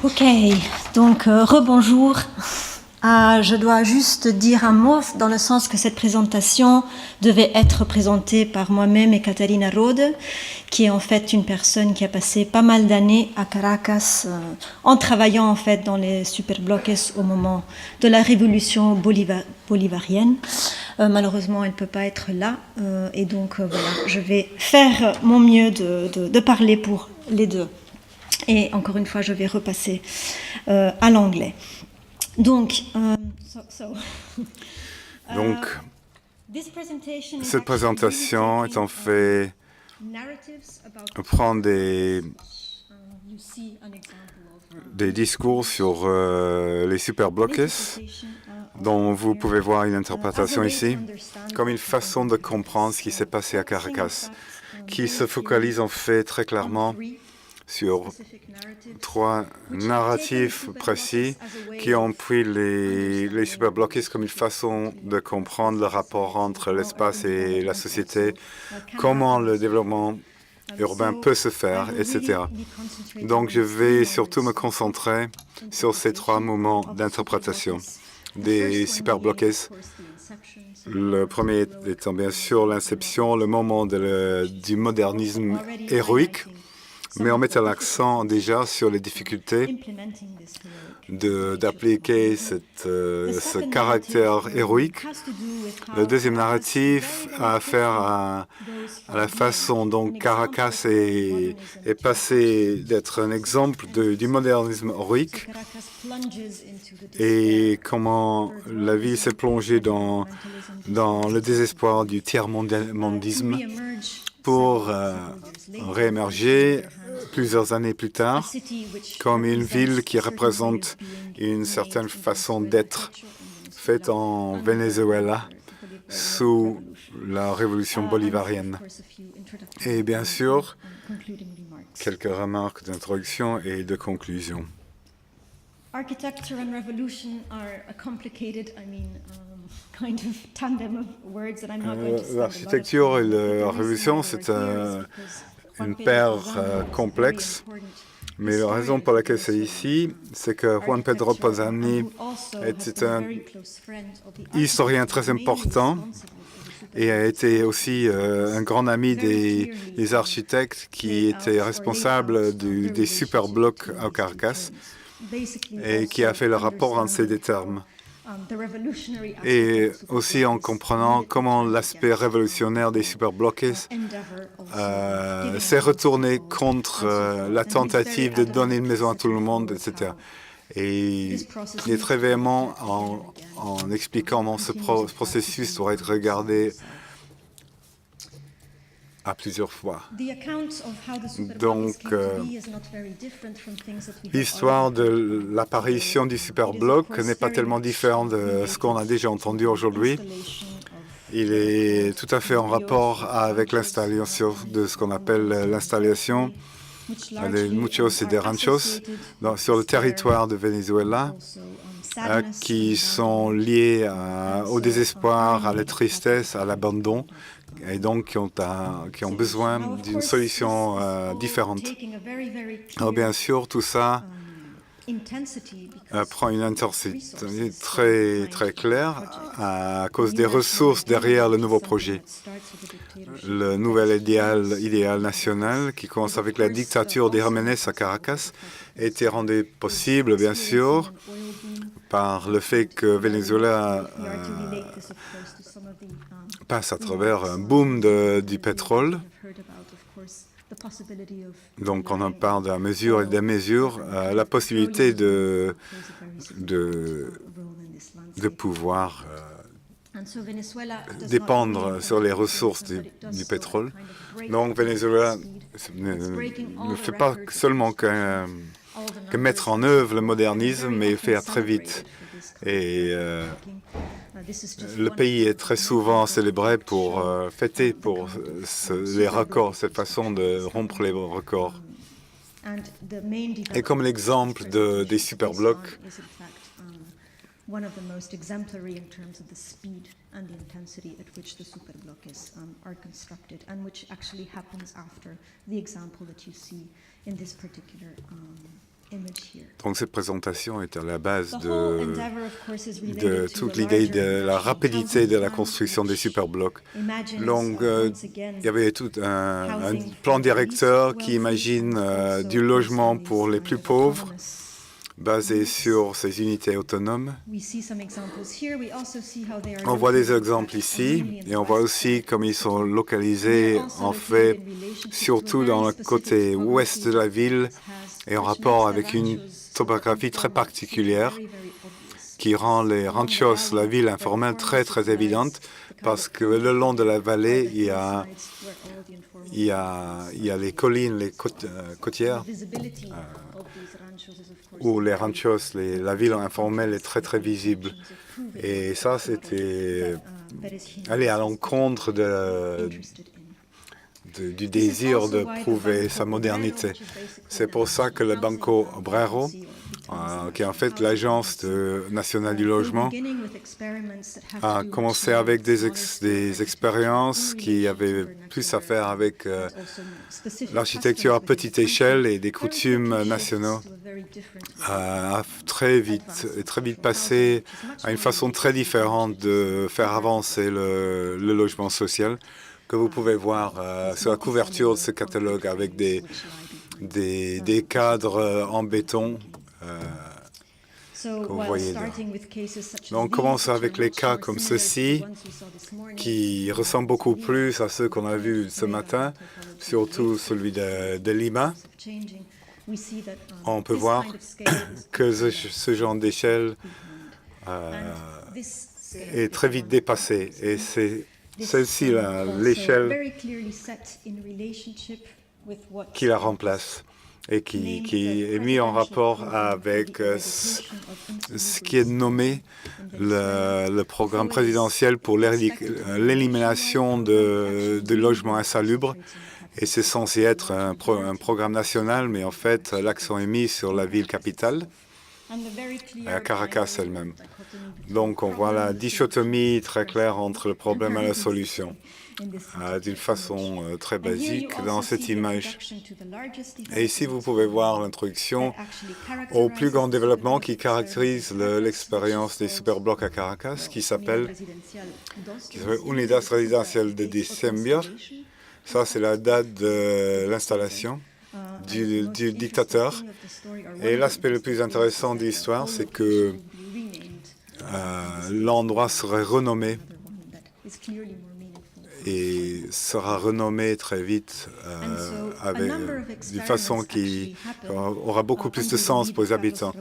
Ok, donc rebonjour. Je dois juste dire un mot dans le sens que cette présentation devait être présentée par moi-même et Catarina Rode, qui est en fait une personne qui a passé pas mal d'années à Caracas en travaillant en fait dans les superblocs au moment de la révolution bolivarienne. Malheureusement, elle ne peut pas être là et donc voilà, je vais faire mon mieux de parler pour les deux. Et encore une fois, je vais repasser à l'anglais. Donc, cette présentation est en fait prend des discours sur les superblocs dont vous pouvez voir une interprétation ici, comme une façon de comprendre ce qui s'est passé à Caracas, qui se focalise en fait très clairement sur trois narratifs précis qui ont pris les superblocs comme une façon de comprendre le rapport entre l'espace et la société, comment le développement urbain peut se faire, etc. Donc, je vais surtout me concentrer sur ces trois moments d'interprétation des superblocs. Le premier étant bien sûr l'inception, le moment du modernisme héroïque, mais on mettait l'accent déjà sur les difficultés d'appliquer ce caractère héroïque. Le deuxième narratif a affaire à la façon dont Caracas est passé d'être un exemple du modernisme héroïque et comment la ville s'est plongée dans le désespoir du tiers-mondisme pour réémerger plusieurs années plus tard comme une ville qui représente une certaine façon d'être faite en Venezuela sous la révolution bolivarienne. Et bien sûr, quelques remarques d'introduction et de conclusion. Architecture and revolution are a complicated, kind of tandem of words that I'm not going to spend L'architecture et la révolution, c'est une paire complexe. Mais la raison pour laquelle c'est ici, c'est que Juan Pedro Posani était un historien très important et a été aussi un grand ami des architectes qui étaient responsables des superblocs à Caracas et qui a fait le rapport entre ces deux termes. Et aussi en comprenant comment l'aspect révolutionnaire des superblocs s'est retourné contre la tentative de donner une maison à tout le monde, etc. Et il est très véhément en expliquant comment ce processus doit être regardé à plusieurs fois. Donc, l'histoire de l'apparition du superbloc n'est pas tellement différente de ce qu'on a déjà entendu aujourd'hui. Il est tout à fait en rapport avec l'installation de ce qu'on appelle l'installation des muchos et des ranchos sur le territoire de Venezuela, qui sont liés au désespoir, à la tristesse, à l'abandon, et donc qui ont besoin d'une solution différente. Alors bien sûr, tout ça prend une intensité très, très claire à cause des ressources derrière le nouveau projet. Le nouvel idéal national, qui commence avec la dictature des Jiménez à Caracas, a été rendu possible, bien sûr, par le fait que Venezuela passe à travers un boom du pétrole. Donc, on en parle de la mesure et des mesures, la possibilité de pouvoir dépendre sur les ressources du pétrole. Donc, Venezuela ne fait pas seulement que mettre en œuvre le modernisme, mais faire très vite. Et le pays est très souvent célébré pour fêter pour les records, cette façon de rompre les records. Et comme l'exemple des superblocs, one of the most exemplary in terms of the speed and the intensity at which the superbloques are constructed, and which actually happens after the example that you see in this particular Donc cette présentation est à la base de toute l'idée de la rapidité de la construction des superblocs. Donc il y avait tout un plan directeur qui imagine du logement pour les plus pauvres, basé sur ces unités autonomes. On voit des exemples ici et on voit aussi comme ils sont localisés, en fait, surtout dans le côté ouest de la ville et en rapport avec une topographie très particulière qui rend les ranchos, la ville informelle, très très évidente parce que le long de la vallée, il y a les collines, les côtières où les ranchos, la ville informelle est très très visible. Et ça, c'était aller à l'encontre du désir de prouver sa modernité. C'est pour ça que le Banco Obrero, qui est en fait l'agence nationale du logement, a commencé avec des expériences qui avaient plus à faire avec l'architecture à petite échelle et des coutumes nationaux, a très vite passé à une façon très différente de faire avancer le logement social, que vous pouvez voir sur la couverture de ce catalogue avec des cadres en béton que vous voyez là. Donc, on commence avec les cas comme ceci, qui ressemblent beaucoup plus à ceux qu'on a vus ce matin, surtout celui de Lima. On peut voir que ce genre d'échelle est très vite dépassé. Et c'est celle-ci, l'échelle qui la remplace et qui est mis en rapport avec ce qui est nommé le programme présidentiel pour l'élimination de logements insalubres. Et c'est censé être un programme national, mais en fait, l'accent est mis sur la ville capitale, à Caracas elle-même. Donc, on voit la dichotomie très claire entre le problème et la solution, d'une façon très basique dans cette image. Et ici, vous pouvez voir l'introduction au plus grand développement qui caractérise l'expérience des superblocs à Caracas, qui s'appelle Unidades Residencial de Diciembre. Ça, c'est la date de l'installation du dictateur. Et l'aspect le plus intéressant de l'histoire, c'est que l'endroit serait renommé et sera renommé très vite d'une façon qui aura beaucoup plus de sens pour les habitants.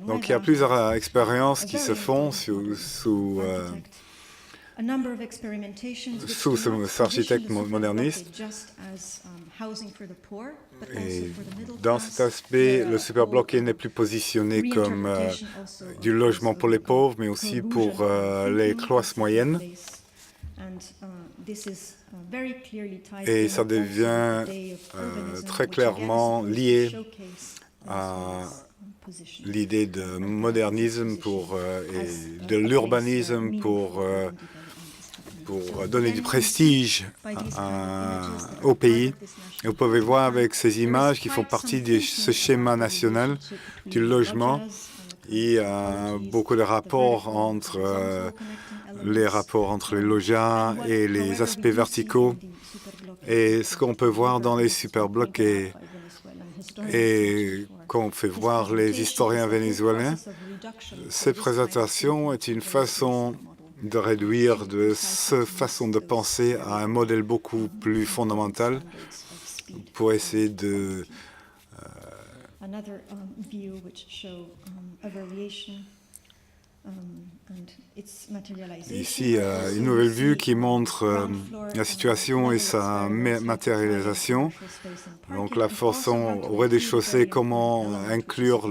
Donc, il y a plusieurs expériences qui se font sous cet architecte moderniste. Et dans cet aspect, le superbloqué n'est plus positionné comme du logement pour les pauvres, mais aussi pour les classes moyennes. Et ça devient très clairement lié à l'idée de modernisme et de l'urbanisme pour donner du prestige au pays. Et vous pouvez voir avec ces images qui font partie de ce schéma national du logement. Il y a beaucoup de rapports entre les logements et les aspects verticaux. Et ce qu'on peut voir dans les superblocs et qu'on fait voir les historiens vénézuéliens, cette présentation est une façon de réduire de cette façon de penser à un modèle beaucoup plus fondamental pour essayer de ici, une nouvelle vue qui montre la situation et sa matérialisation. Donc, la façon au rez-de-chaussée, comment inclure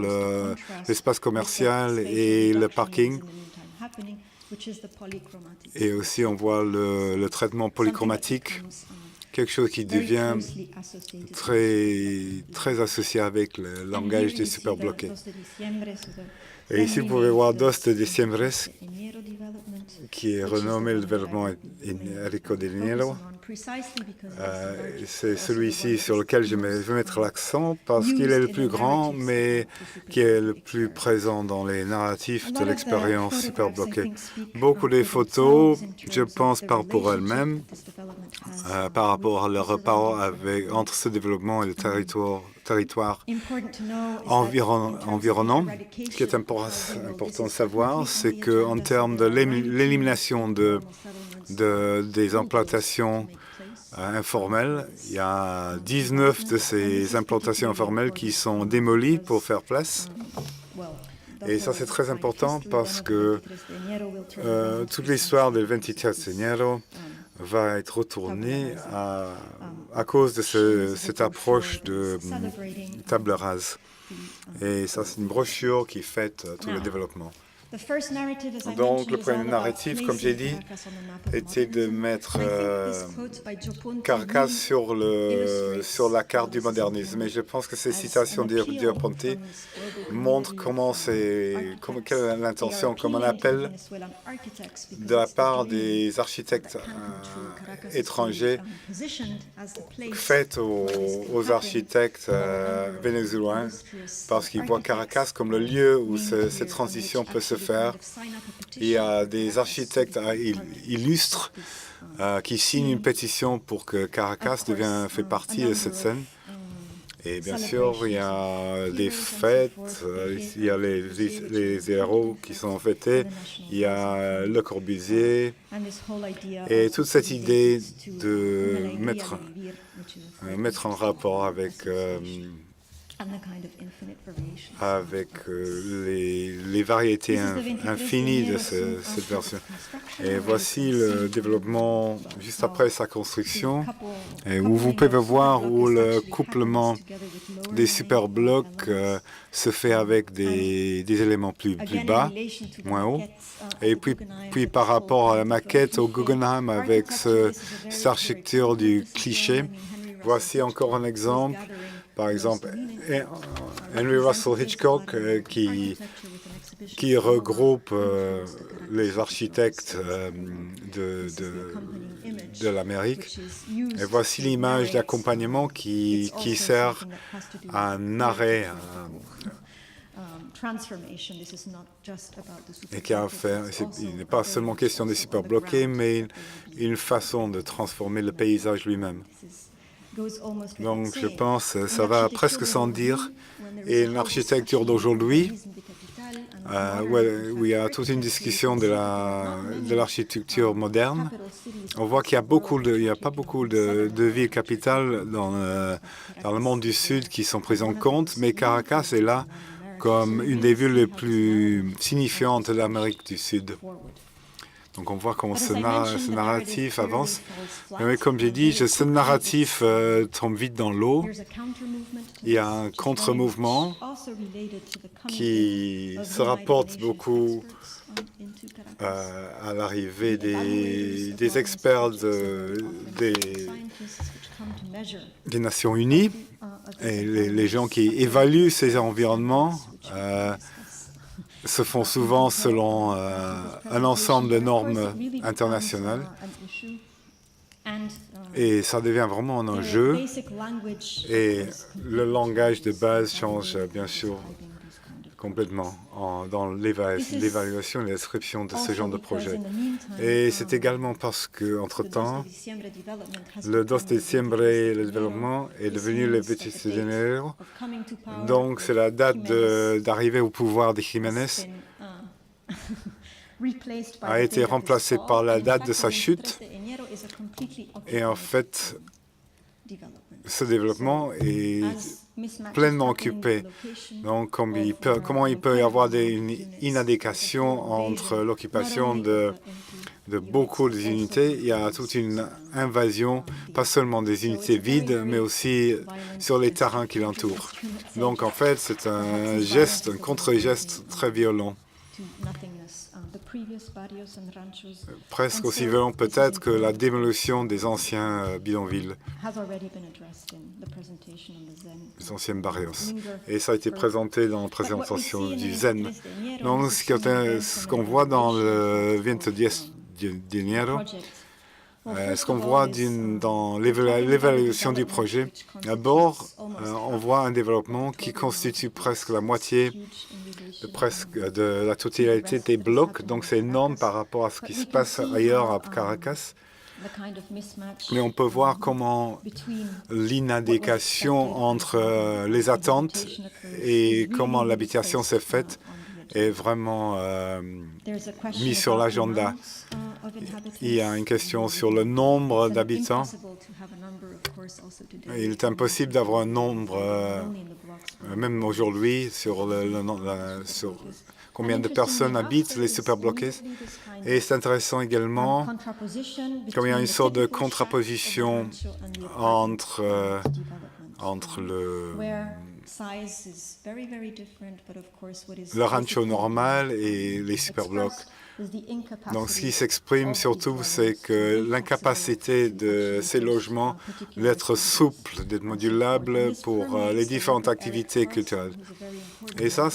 l'espace commercial et le parking. Et aussi, on voit le traitement polychromatique, quelque chose qui devient très, très associé avec le langage des superbloqués. Et ici, vous pouvez voir Dos de Diciembre, qui est renommé le développement Enrico de Dinero. C'est celui-ci sur lequel je veux mettre l'accent parce qu'il est le plus grand, mais qui est le plus présent dans les narratifs de l'expérience Superbloquée. Beaucoup des photos, je pense, parlent pour elles-mêmes par rapport à leur rapport entre ce développement et le territoire environnant. Ce qui est important de savoir, c'est qu'en termes de l'élimination des implantations informelles, il y a 19 de ces implantations informelles qui sont démolies pour faire place. Et ça, c'est très important parce que toute l'histoire del 23 de Enero va être retournée à cause de cette approche de table rase. Et ça, c'est une brochure qui fête tout le développement. Donc, le premier narratif, comme j'ai dit, était de mettre Caracas sur la carte du modernisme. Et je pense que ces citations d'Irponte montrent quelle est l'intention, comme on appelle, de la part des architectes étrangers, faite aux architectes vénézuéliens, parce qu'ils voient Caracas comme le lieu où cette transition peut se faire. Il y a des architectes illustres qui signent une pétition pour que Caracas fait partie de cette scène. Et bien sûr, il y a des fêtes, il y a les héros qui sont fêtés, il y a Le Corbusier, et toute cette idée de mettre en rapport avec les variétés infinies de cette version. Et voici le développement juste après sa construction, et où vous pouvez voir où le couplement des superblocs se fait avec des éléments plus bas, moins haut. Et puis par rapport à la maquette au Guggenheim avec cette architecture du cliché, voici encore un exemple. Par exemple, Henry Russell Hitchcock qui regroupe les architectes de l'Amérique. Et voici l'image d'accompagnement qui sert à narrer et qui a fait, il n'est pas seulement question des superbloqués, mais une façon de transformer le paysage lui-même. Donc, je pense que ça va presque sans dire. Et l'architecture d'aujourd'hui, où il y a toute une discussion de l'architecture moderne, on voit qu'il n'y a pas beaucoup de villes capitales dans le monde du Sud qui sont prises en compte, mais Caracas est là comme une des villes les plus signifiantes de l'Amérique du Sud. Donc on voit comment ce narratif avance. Mais comme j'ai dit, ce narratif tombe vite dans l'eau. Il y a un contre-mouvement qui se rapporte beaucoup à l'arrivée des experts des Nations Unies et les gens qui évaluent ces environnements se font souvent selon un ensemble de normes internationales. Et ça devient vraiment un enjeu. Et le langage de base change, bien sûr, complètement dans l'évaluation et la description de ce genre de projet. Et c'est également parce qu'entre-temps, le 2 de Diciembre, le développement, est devenu le 26 de Enero. Donc, c'est la date d'arrivée au pouvoir de Jiménez a été remplacée par la date de sa chute. Et en fait, ce développement est pleinement occupé. Donc, comment il peut y avoir une inadéquation entre l'occupation de beaucoup d'unités? Il y a toute une invasion, pas seulement des unités vides, mais aussi sur les terrains qui l'entourent. Donc, en fait, c'est un contre-geste très violent. presque aussi violent peut-être que la démolition des anciens bidonvilles, les anciens barrios. Et ça a été présenté dans la présentation du Zen. Donc, ce qu'on voit dans le 20 dinero, ce qu'on voit dans l'évaluation du projet, d'abord, on voit un développement qui constitue presque la moitié de la totalité des blocs. Donc, c'est énorme par rapport à ce qui se passe ailleurs à Caracas. Mais on peut voir comment l'inadéquation entre les attentes et comment l'habitation s'est faite est vraiment mise sur l'agenda. Il y a une question sur le nombre d'habitants. Il est impossible d'avoir un nombre, même aujourd'hui, sur combien de personnes habitent les superbloqués. Et c'est intéressant également, comme il y a une sorte de contraposition entre le rancho normal et les superblocs. Donc, ce qui s'exprime surtout, c'est que l'incapacité de ces logements d'être souples, d'être modulables pour les différentes activités culturelles. Et ça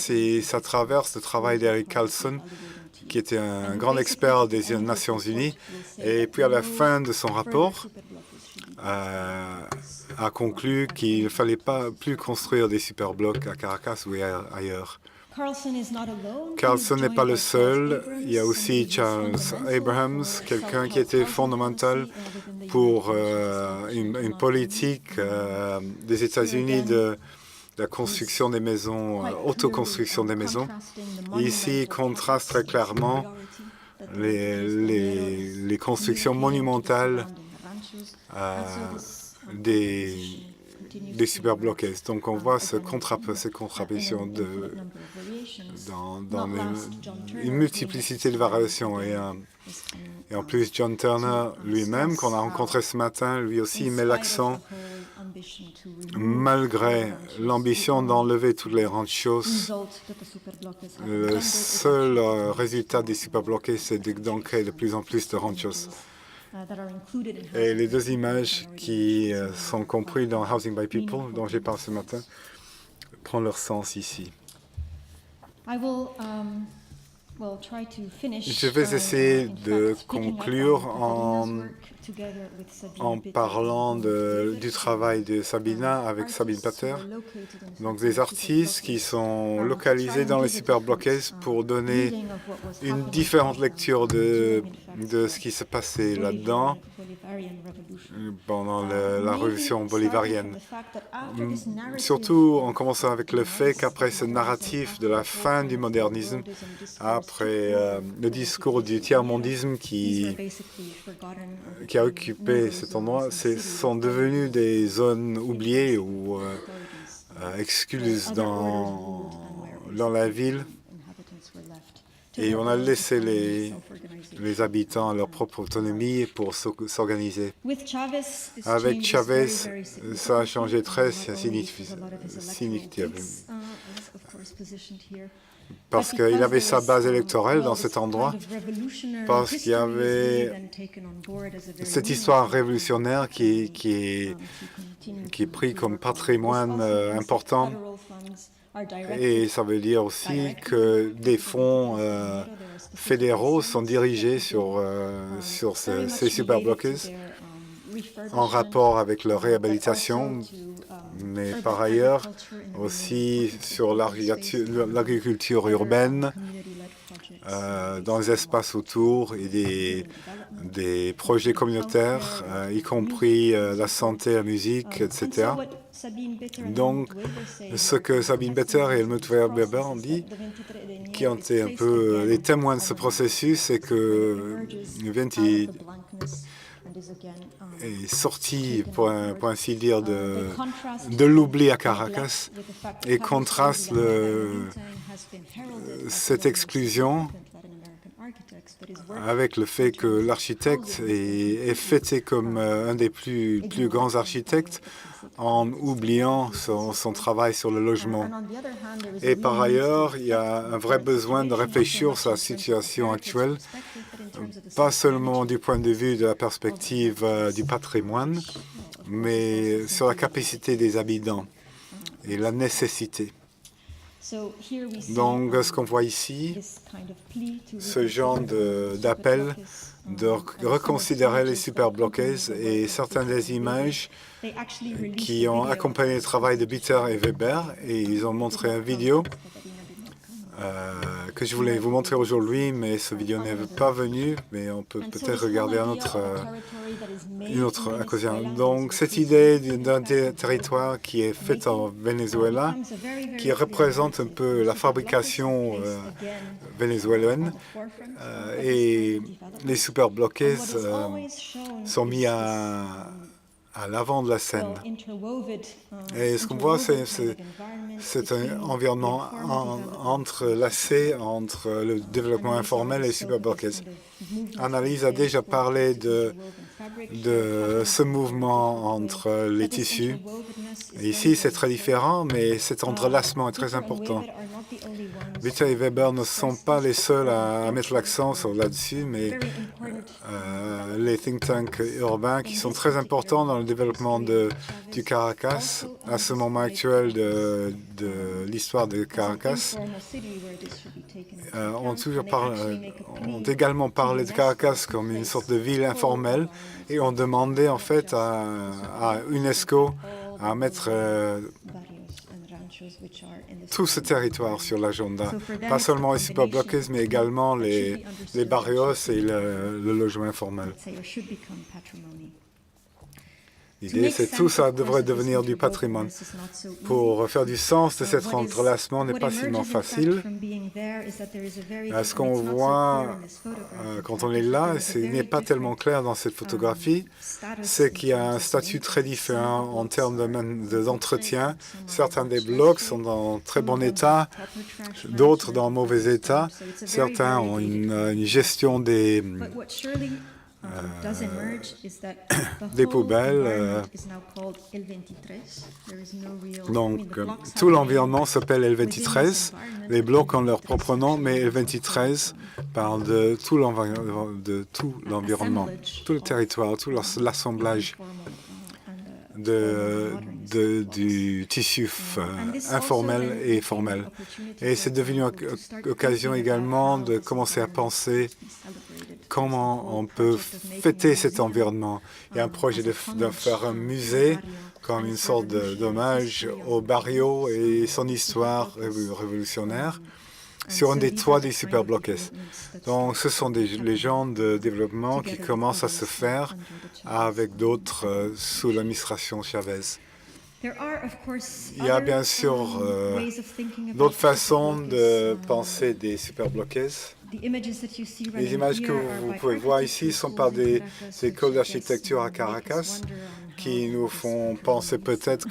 traverse le travail d'Eric Carlson, qui était un grand expert des Nations Unies. Et puis, à la fin de son rapport, a conclu qu'il ne fallait pas plus construire des superblocs à Caracas ou ailleurs. Carlson n'est pas le seul. Il y a aussi Charles Abrahams, quelqu'un qui était fondamental pour une politique des États-Unis de la construction des maisons, autoconstruction des maisons. Ici, il contraste très clairement les constructions monumentales des superbloqués. Donc, on voit cette contraposition dans une multiplicité de variations. Et en plus, John Turner lui-même, qu'on a rencontré ce matin, lui aussi met l'accent, malgré l'ambition d'enlever toutes les ranchos, le seul résultat des superbloqués, c'est d'en créer de plus en plus de ranchos. Et les deux images qui sont comprises dans Housing by People, dont j'ai parlé ce matin, prennent leur sens ici. Je vais essayer de conclure en parlant du travail de Sabina avec Sabine Pater. Donc des artistes qui sont localisés dans les superbloqués pour donner une différente lecture de ce qui se passait là-dedans pendant la révolution bolivarienne. Surtout en commençant avec le fait qu'après ce narratif de la fin du modernisme, après le discours du tiers-mondisme qui a occupé cet endroit, sont devenus des zones oubliées ou excluses dans la ville. Et on a laissé les habitants à leur propre autonomie pour s'organiser. Avec Chavez, ça a changé très significativement. Parce qu'il avait sa base électorale dans cet endroit, parce qu'il y avait cette histoire révolutionnaire qui est prise comme patrimoine important. Et ça veut dire aussi que des fonds fédéraux sont dirigés sur ces superbloqués en rapport avec leur réhabilitation, mais par ailleurs aussi sur l'agriculture urbaine, dans les espaces autour et des projets communautaires, y compris la santé, la musique, etc. Donc, ce que Sabine Pater et Helmut Weber ont dit, qui ont été un peu les témoins de ce processus, c'est que Venti est sorti, pour ainsi dire, de l'oubli à Caracas et contraste cette exclusion avec le fait que l'architecte est fêté comme un des plus grands architectes en oubliant son travail sur le logement. Et par ailleurs, il y a un vrai besoin de réfléchir sur la situation actuelle, pas seulement du point de vue de la perspective du patrimoine, mais sur la capacité des habitants et la nécessité. Donc, ce qu'on voit ici, ce genre d'appel de reconsidérer les superbloqués et certaines des images qui ont accompagné le travail de Bitter et Weber, et ils ont montré une vidéo que je voulais vous montrer aujourd'hui, mais ce vidéo n'est pas venu, mais on peut peut-être regarder une autre occasion. Donc, cette idée d'un territoire qui est fait en Venezuela, qui représente un peu la fabrication vénézuélienne, et les superbloqués sont mis à l'avant de la scène. Et ce qu'on voit, c'est un environnement entrelacé entre le développement informel et les superbloqués. Annalise a déjà parlé de ce mouvement entre les tissus. Et ici, c'est très différent, mais cet entrelacement est très important. Bitter et Weber ne sont pas les seuls à mettre l'accent là-dessus, mais les think tanks urbains qui sont très importants dans le développement du Caracas à ce moment actuel de l'histoire de Caracas ont également parlé de Caracas comme une sorte de ville informelle et ont demandé en fait à UNESCO à mettre tout ce territoire sur l'agenda, pas seulement les superbloqués, mais également les barrios et le logement informel. L'idée, c'est que tout ça devrait devenir du patrimoine. Pour faire du sens de cet entrelacement n'est pas seulement facile. Ce qu'on voit quand on est là, ce n'est pas tellement clair dans cette photographie, c'est qu'il y a un statut très différent en termes d'entretien. Certains des blocs sont dans très bon état, d'autres dans mauvais état. Certains ont une gestion des poubelles. Donc, tout l'environnement s'appelle L23. Les blocs ont leur propre nom, mais L23 parle de tout l'environnement, tout le territoire, tout l'assemblage du tissu informel et formel. Et c'est devenu une occasion également de commencer à penser comment on peut fêter cet environnement. Il y a un projet de faire un musée comme une sorte d'hommage au barrio et son histoire révolutionnaire sur un des toits des superbloqués. Donc, ce sont les genres de développement qui commencent à se faire avec d'autres sous l'administration Chavez. Il y a bien sûr d'autres façons de penser des superbloqués. Les images que vous pouvez voir ici sont par des écoles d'architecture à Caracas qui nous font penser peut-être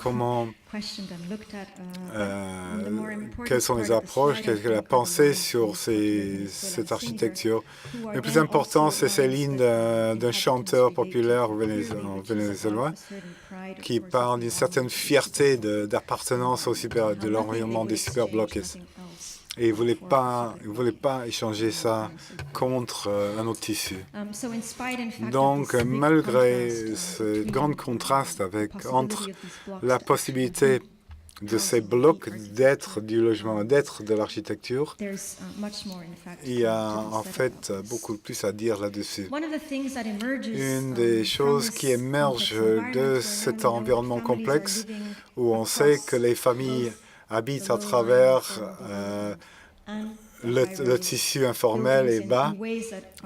quelles sont les approches, quelle est la pensée sur cette architecture. Le plus important, c'est ces lignes d'un chanteur populaire vénézuélien qui parle d'une certaine fierté d'appartenance de l'environnement des superbloqués. Et il ne voulait pas échanger ça contre un autre tissu. Donc, malgré ce grand contraste entre la possibilité de ces blocs d'être du logement, d'être de l'architecture, il y a en fait beaucoup plus à dire là-dessus. Une des choses qui émerge de cet environnement complexe, où on sait que les familles habitent à travers le tissu informel et bas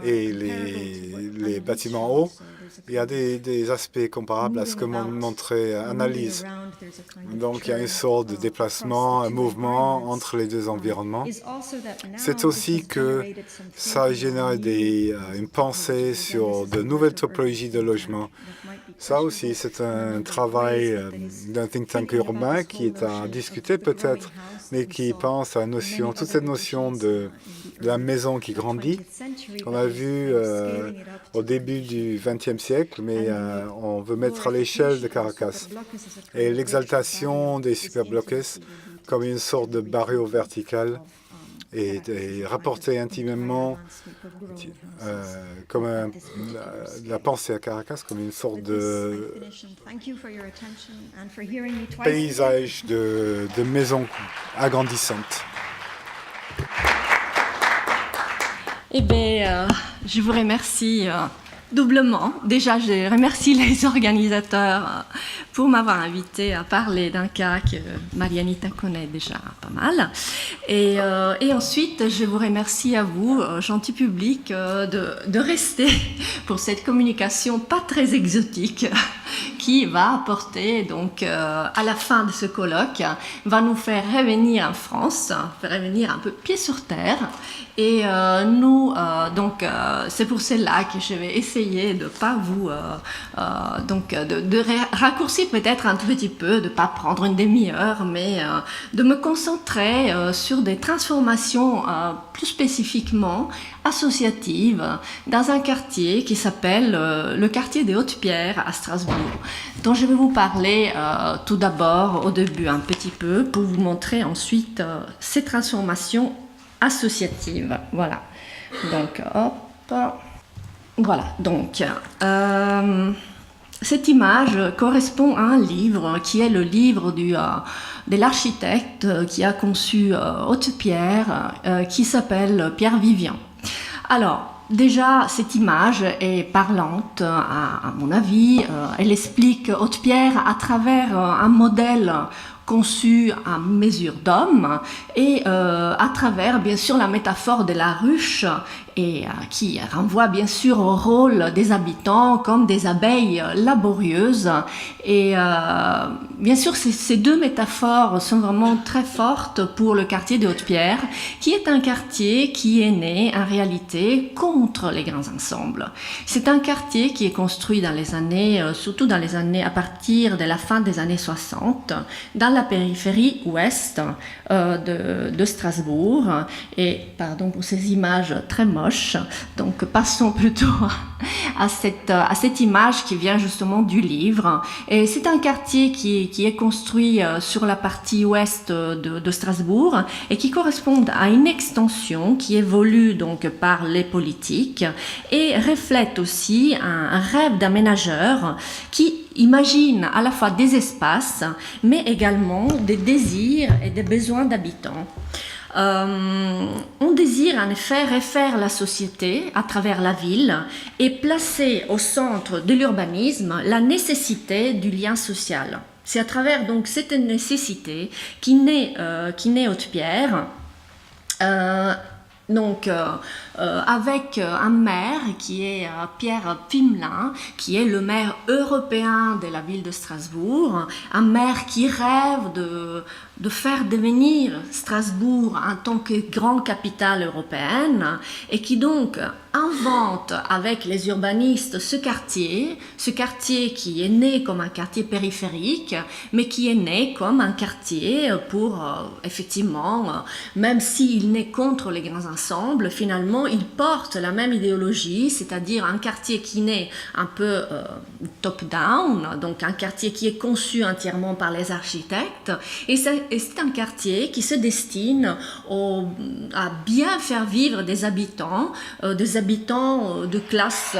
et les bâtiments hauts, Il y a des aspects comparables à ce que montrait Analyse. Donc il y a une sorte de déplacement, un mouvement entre les deux environnements. C'est aussi que ça génère une pensée sur de nouvelles topologies de logement. Ça aussi, c'est un travail d'un think tank urbain qui est à discuter peut-être, mais qui pense à toute cette notion de la maison qui grandit, qu'on a vu au début du XXe siècle, mais on veut mettre à l'échelle de Caracas. Et l'exaltation des superblocs comme une sorte de barreau vertical et rapporter intimement comme la pensée à Caracas comme une sorte de paysage de maisons agrandissantes. Eh bien, je vous remercie doublement. Déjà, je remercie les organisateurs pour m'avoir invité à parler d'un cas que Marianita connaît déjà pas mal. Et ensuite, je vous remercie à vous, gentil public, de rester pour cette communication pas très exotique qui va apporter, donc, à la fin de ce colloque, va nous faire revenir en France, faire revenir un peu pied sur terre. Et c'est pour cela que je vais essayer de pas vous, de raccourcir peut-être un tout petit peu, de pas prendre une demi-heure, mais de me concentrer sur des transformations plus spécifiquement associatives dans un quartier qui s'appelle le quartier des Hautes-Pierres à Strasbourg, dont je vais vous parler tout d'abord au début un petit peu pour vous montrer ensuite ces transformations associative. Voilà. Donc, hop. Voilà. Donc, cette image correspond à un livre qui est le livre de l'architecte qui a conçu Haute-Pierre, qui s'appelle Pierre Vivian. Alors, déjà, cette image est parlante, à mon avis. Elle explique Haute-Pierre à travers un modèle conçu à mesure d'homme et à travers bien sûr la métaphore de la ruche et qui renvoie bien sûr au rôle des habitants comme des abeilles laborieuses et bien sûr ces deux métaphores sont vraiment très fortes pour le quartier de Haute-Pierre qui est un quartier qui est né en réalité contre les grands ensembles. C'est un quartier qui est construit dans les années, surtout dans les années à partir de la fin des années 60 dans la périphérie ouest de Strasbourg. Et pardon pour ces images très moches. Donc passons plutôt à cette image qui vient justement du livre. Et c'est un quartier qui est construit sur la partie ouest de Strasbourg et qui correspond à une extension qui évolue donc par les politiques et reflète aussi un rêve d'aménageur qui imagine à la fois des espaces, mais également des désirs et des besoins d'habitants. On désire en effet refaire la société à travers la ville et placer au centre de l'urbanisme la nécessité du lien social. C'est à travers donc cette nécessité qui naît Haute-Pierre. Avec un maire qui est Pierre Pfimelin, qui est le maire européen de la ville de Strasbourg, un maire qui rêve de faire devenir Strasbourg en tant que grande capitale européenne et qui donc invente avec les urbanistes ce quartier qui est né comme un quartier périphérique, mais qui est né comme un quartier pour effectivement, même s'il naît contre les grands ensembles, finalement il porte la même idéologie, c'est-à-dire un quartier qui naît un peu top-down, donc un quartier qui est conçu entièrement par les architectes, et c'est un quartier qui se destine à bien faire vivre des habitants de classe,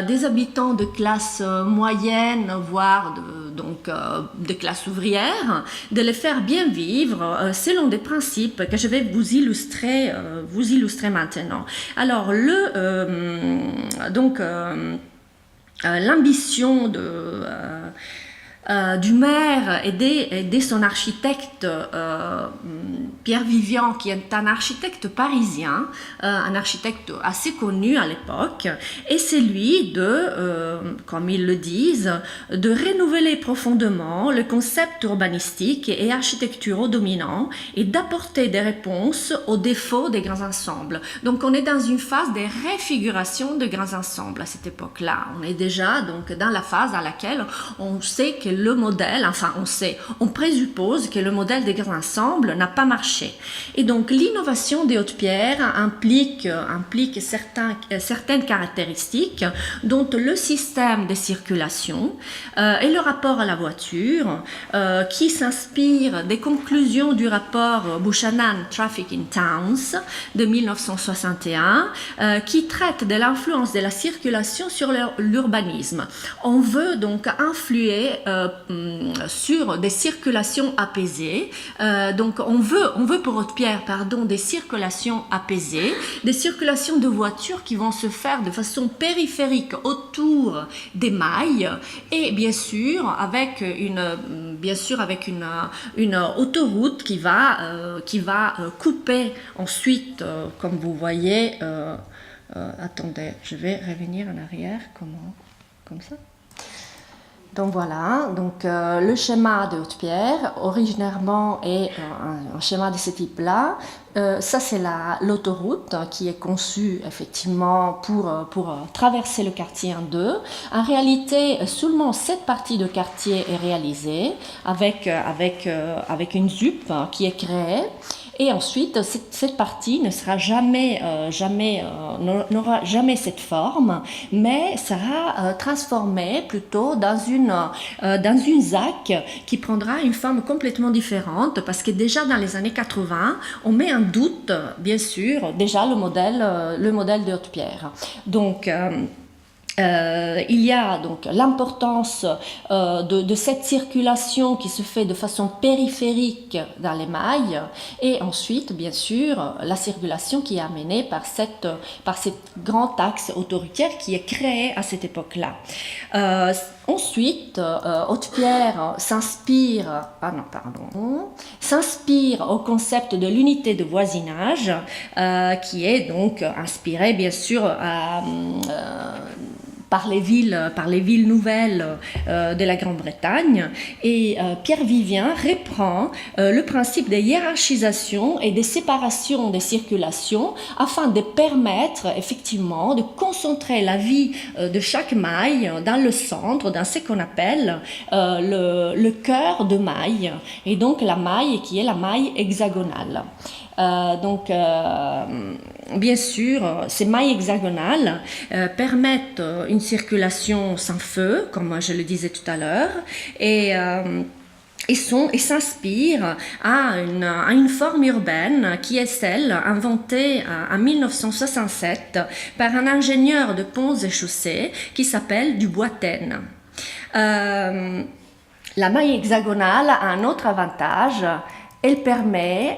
des habitants de classe moyenne, voire de classe ouvrière, de les faire bien vivre selon des principes que je vais vous illustrer maintenant. Alors, l'ambition du maire et de son architecte Pierre Vivian, qui est un architecte parisien, un architecte assez connu à l'époque, et c'est lui comme ils le disent, de renouveler profondément le concept urbanistique et architecturaux dominant et d'apporter des réponses aux défauts des grands ensembles. Donc on est dans une phase de réfiguration de grands ensembles à cette époque-là. On est déjà donc dans la phase à laquelle on sait que le modèle, on présuppose que le modèle des grands ensembles n'a pas marché. Et donc l'innovation des Hautes-Pierres implique certaines caractéristiques dont le système de circulation et le rapport à la voiture qui s'inspire des conclusions du rapport Buchanan Traffic in Towns de 1961 qui traite de l'influence de la circulation sur l'urbanisme. On veut donc influer sur des circulations apaisées. Donc on veut pour Haute-Pierre, des circulations apaisées, des circulations de voitures qui vont se faire de façon périphérique autour des mailles et bien sûr avec une autoroute qui va couper ensuite, comme vous voyez, attendez, je vais revenir en arrière, comme ça. Donc voilà, le schéma de Haute-Pierre, originairement est un schéma de ce type-là. Ça c'est l'autoroute qui est conçue effectivement pour traverser le quartier en deux. En réalité, seulement cette partie de quartier est réalisée avec une ZUP qui est créée. Et ensuite, cette partie ne sera n'aura jamais cette forme, mais sera transformée plutôt dans une ZAC qui prendra une forme complètement différente, parce que déjà dans les années 80, on met en doute, bien sûr, déjà le modèle de Haute-Pierre. Donc, il y a donc l'importance de cette circulation qui se fait de façon périphérique dans les mailles et ensuite bien sûr la circulation qui est amenée par cette grand axe autoroutière qui est créé à cette époque-là. Ensuite, Haute-Pierre s'inspire au concept de l'unité de voisinage qui est donc inspiré bien sûr par les villes nouvelles de la Grande-Bretagne. Et Pierre Vivien reprend le principe de hiérarchisation et de séparation des circulations afin de permettre effectivement de concentrer la vie de chaque maille dans le centre, dans ce qu'on appelle le cœur de maille, et donc la maille qui est la maille hexagonale. Bien sûr, ces mailles hexagonales permettent une circulation sans feu, comme je le disais tout à l'heure, et s'inspirent à une forme urbaine qui est celle inventée en 1967 par un ingénieur de ponts et chaussées qui s'appelle Dubois-Tenne. La maille hexagonale a un autre avantage, elle permet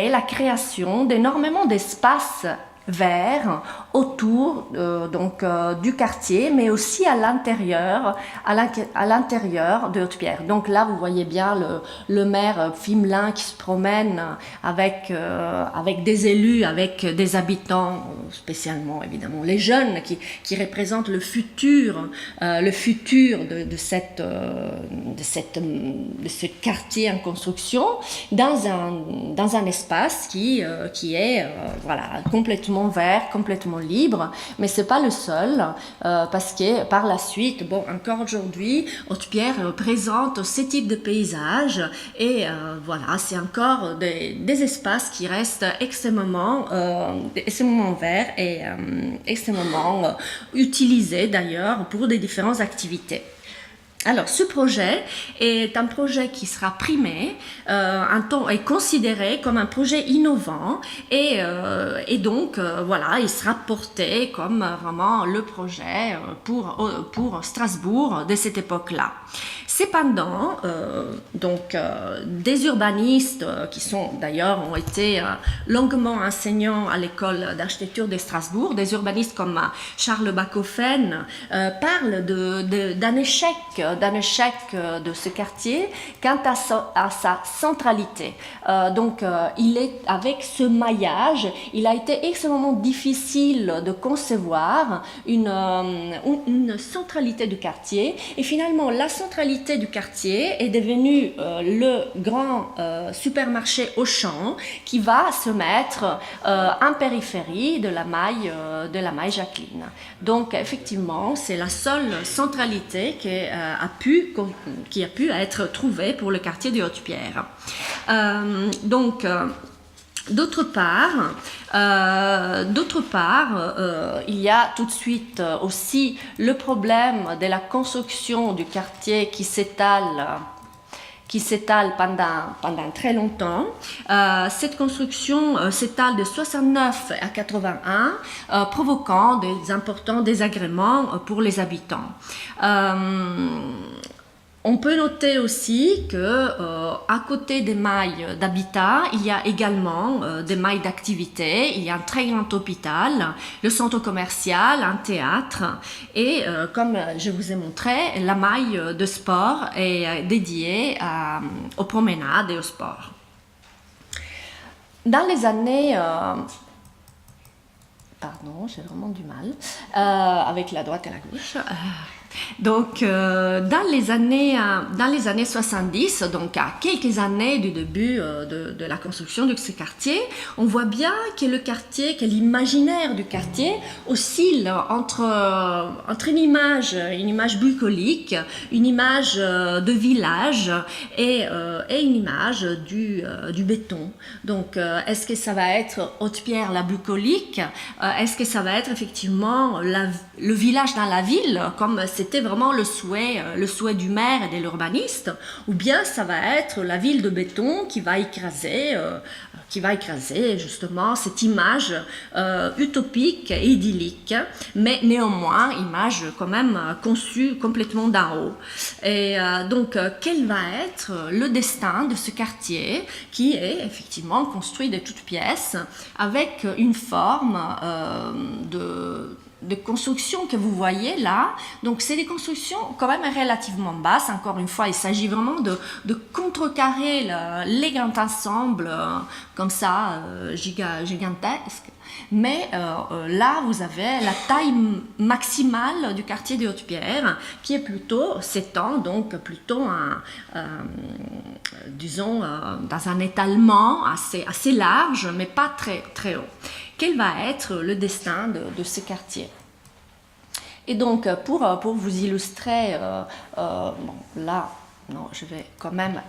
la création d'énormément d'espaces verts autour du quartier, mais aussi à l'intérieur de Haute-Pierre. Donc là, vous voyez bien le maire Fimelin qui se promène avec des élus, avec des habitants, spécialement évidemment les jeunes qui représentent le futur de ce quartier en construction dans un espace qui est complètement vert, complètement libre, mais c'est pas le seul parce que par la suite, encore aujourd'hui, Haute-Pierre présente ce type de paysage et c'est encore des espaces qui restent extrêmement verts et extrêmement utilisés d'ailleurs pour des différentes activités. Alors, ce projet est un projet qui sera primé, est considéré comme un projet innovant et donc, il sera porté comme vraiment le projet pour Strasbourg de cette époque-là. Cependant, des urbanistes qui sont d'ailleurs ont été longuement enseignants à l'école d'architecture de Strasbourg, des urbanistes comme Charles Backofen parlent d'un échec de ce quartier quant à sa centralité. Il est avec ce maillage, il a été extrêmement difficile de concevoir une centralité du quartier, et finalement la centralité du quartier est devenue le grand supermarché Auchan qui va se mettre en périphérie de la maille Jacqueline. Donc effectivement, c'est la seule centralité qui a pu être trouvée pour le quartier de Haute-Pierre. D'autre part, il y a tout de suite aussi le problème de la construction du quartier qui s'étale pendant très longtemps. Cette construction s'étale de 69 à 81, provoquant des importants désagréments pour les habitants. On peut noter aussi que à côté des mailles d'habitat, il y a également des mailles d'activité. Il y a un très grand hôpital, le centre commercial, un théâtre et comme je vous ai montré, la maille de sport est dédiée aux promenades et au sport. Dans les années... Pardon, j'ai vraiment du mal avec la droite et la gauche. Donc, dans les années 70, donc à quelques années du début de la construction de ce quartier, on voit bien que l'imaginaire du quartier oscille entre une image bucolique, une image de village et une image du béton. Donc, est-ce que ça va être Haute-Pierre la bucolique? Est-ce que ça va être effectivement le village dans la ville, comme c'était vraiment le souhait du maire et de l'urbaniste, ou bien ça va être la ville de béton qui va écraser justement cette image utopique et idyllique, mais néanmoins image quand même conçue complètement d'en haut. Et donc quel va être le destin de ce quartier qui est effectivement construit de toutes pièces avec une forme de construction que vous voyez là. Donc c'est des constructions quand même relativement basses. Encore une fois, il s'agit vraiment de contrecarrer les grands ensembles comme ça, gigantesques. Mais là, vous avez la taille maximale du quartier de Haute-Pierre qui est plutôt s'étend, donc plutôt disons dans un étalement assez large, mais pas très, très haut. Quel va être le destin de ce quartier? Et donc, pour vous illustrer, là, non, je vais quand même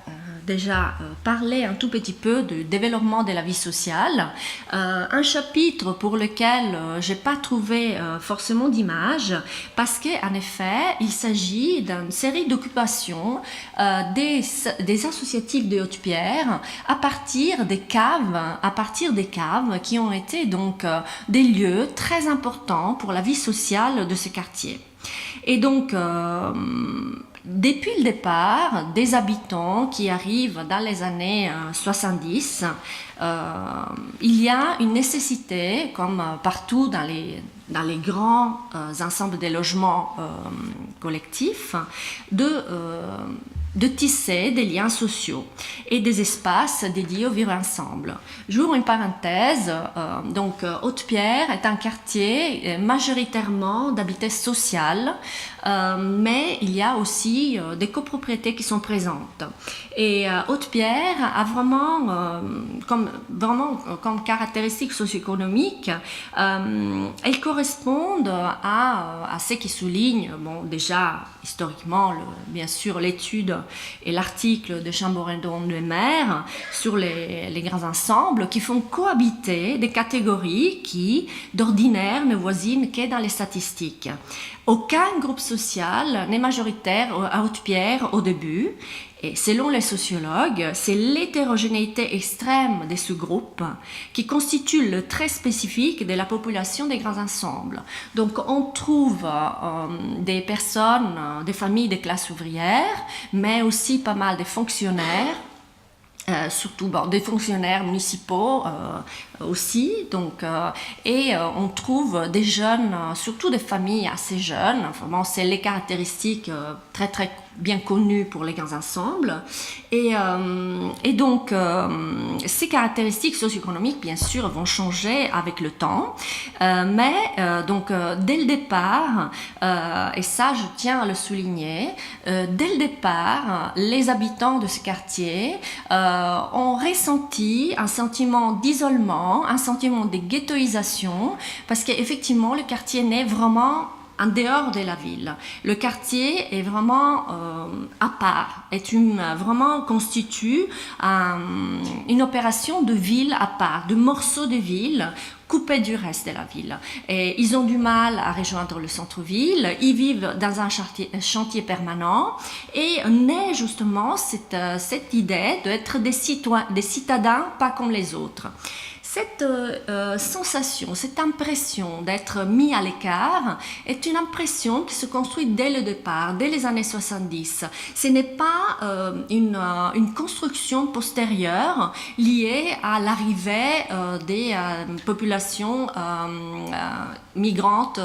déjà parler un tout petit peu du développement de la vie sociale. Un chapitre pour lequel je n'ai pas trouvé forcément d'image, parce qu'en effet, il s'agit d'une série d'occupations des associatifs de Haute-Pierre à partir des caves qui ont été donc des lieux très importants pour la vie sociale de ce quartier. Et donc, depuis le départ, des habitants qui arrivent dans les années 70, il y a une nécessité, comme partout dans les grands ensembles de logements collectifs, de tisser des liens sociaux et des espaces dédiés au vivre ensemble. J'ouvre une parenthèse, donc Haute-Pierre est un quartier majoritairement d'habitat social, mais il y a aussi des copropriétés qui sont présentes. Et Haute-Pierre a vraiment comme caractéristique socio-économique, elles correspondent à ce qui souligne, bon, déjà historiquement, bien sûr, l'étude et l'article de Chamboredon de Maire sur les grands ensembles qui font cohabiter des catégories qui, d'ordinaire, ne voisinent que dans les statistiques. Aucun groupe social sociale n'est majoritaire à Haute-Pierre au début. Et selon les sociologues, c'est l'hétérogénéité extrême des sous-groupes qui constitue le trait spécifique de la population des grands ensembles. Donc on trouve des personnes, des familles de classe ouvrière, mais aussi pas mal de fonctionnaires, surtout des fonctionnaires municipaux aussi, donc, et on trouve des jeunes, surtout des familles assez jeunes, enfin, bon, c'est les caractéristiques très très bien connues pour les grands ensembles, et donc ces caractéristiques socio-économiques bien sûr vont changer avec le temps, mais donc dès le départ, et ça je tiens à le souligner, dès le départ les habitants de ce quartier ont ressenti un sentiment d'isolement, un sentiment de ghettoisation, parce qu'effectivement le quartier n'est vraiment en dehors de la ville. Le quartier est vraiment à part, vraiment constitue une opération de ville à part, de morceaux de ville coupés du reste de la ville. Et ils ont du mal à rejoindre le centre-ville, ils vivent dans un chantier permanent, et naît justement cette idée d'être des citadins pas comme les autres. Cette sensation, cette impression d'être mis à l'écart est une impression qui se construit dès le départ, dès les années 70. Ce n'est pas une construction postérieure liée à l'arrivée des populations migrantes,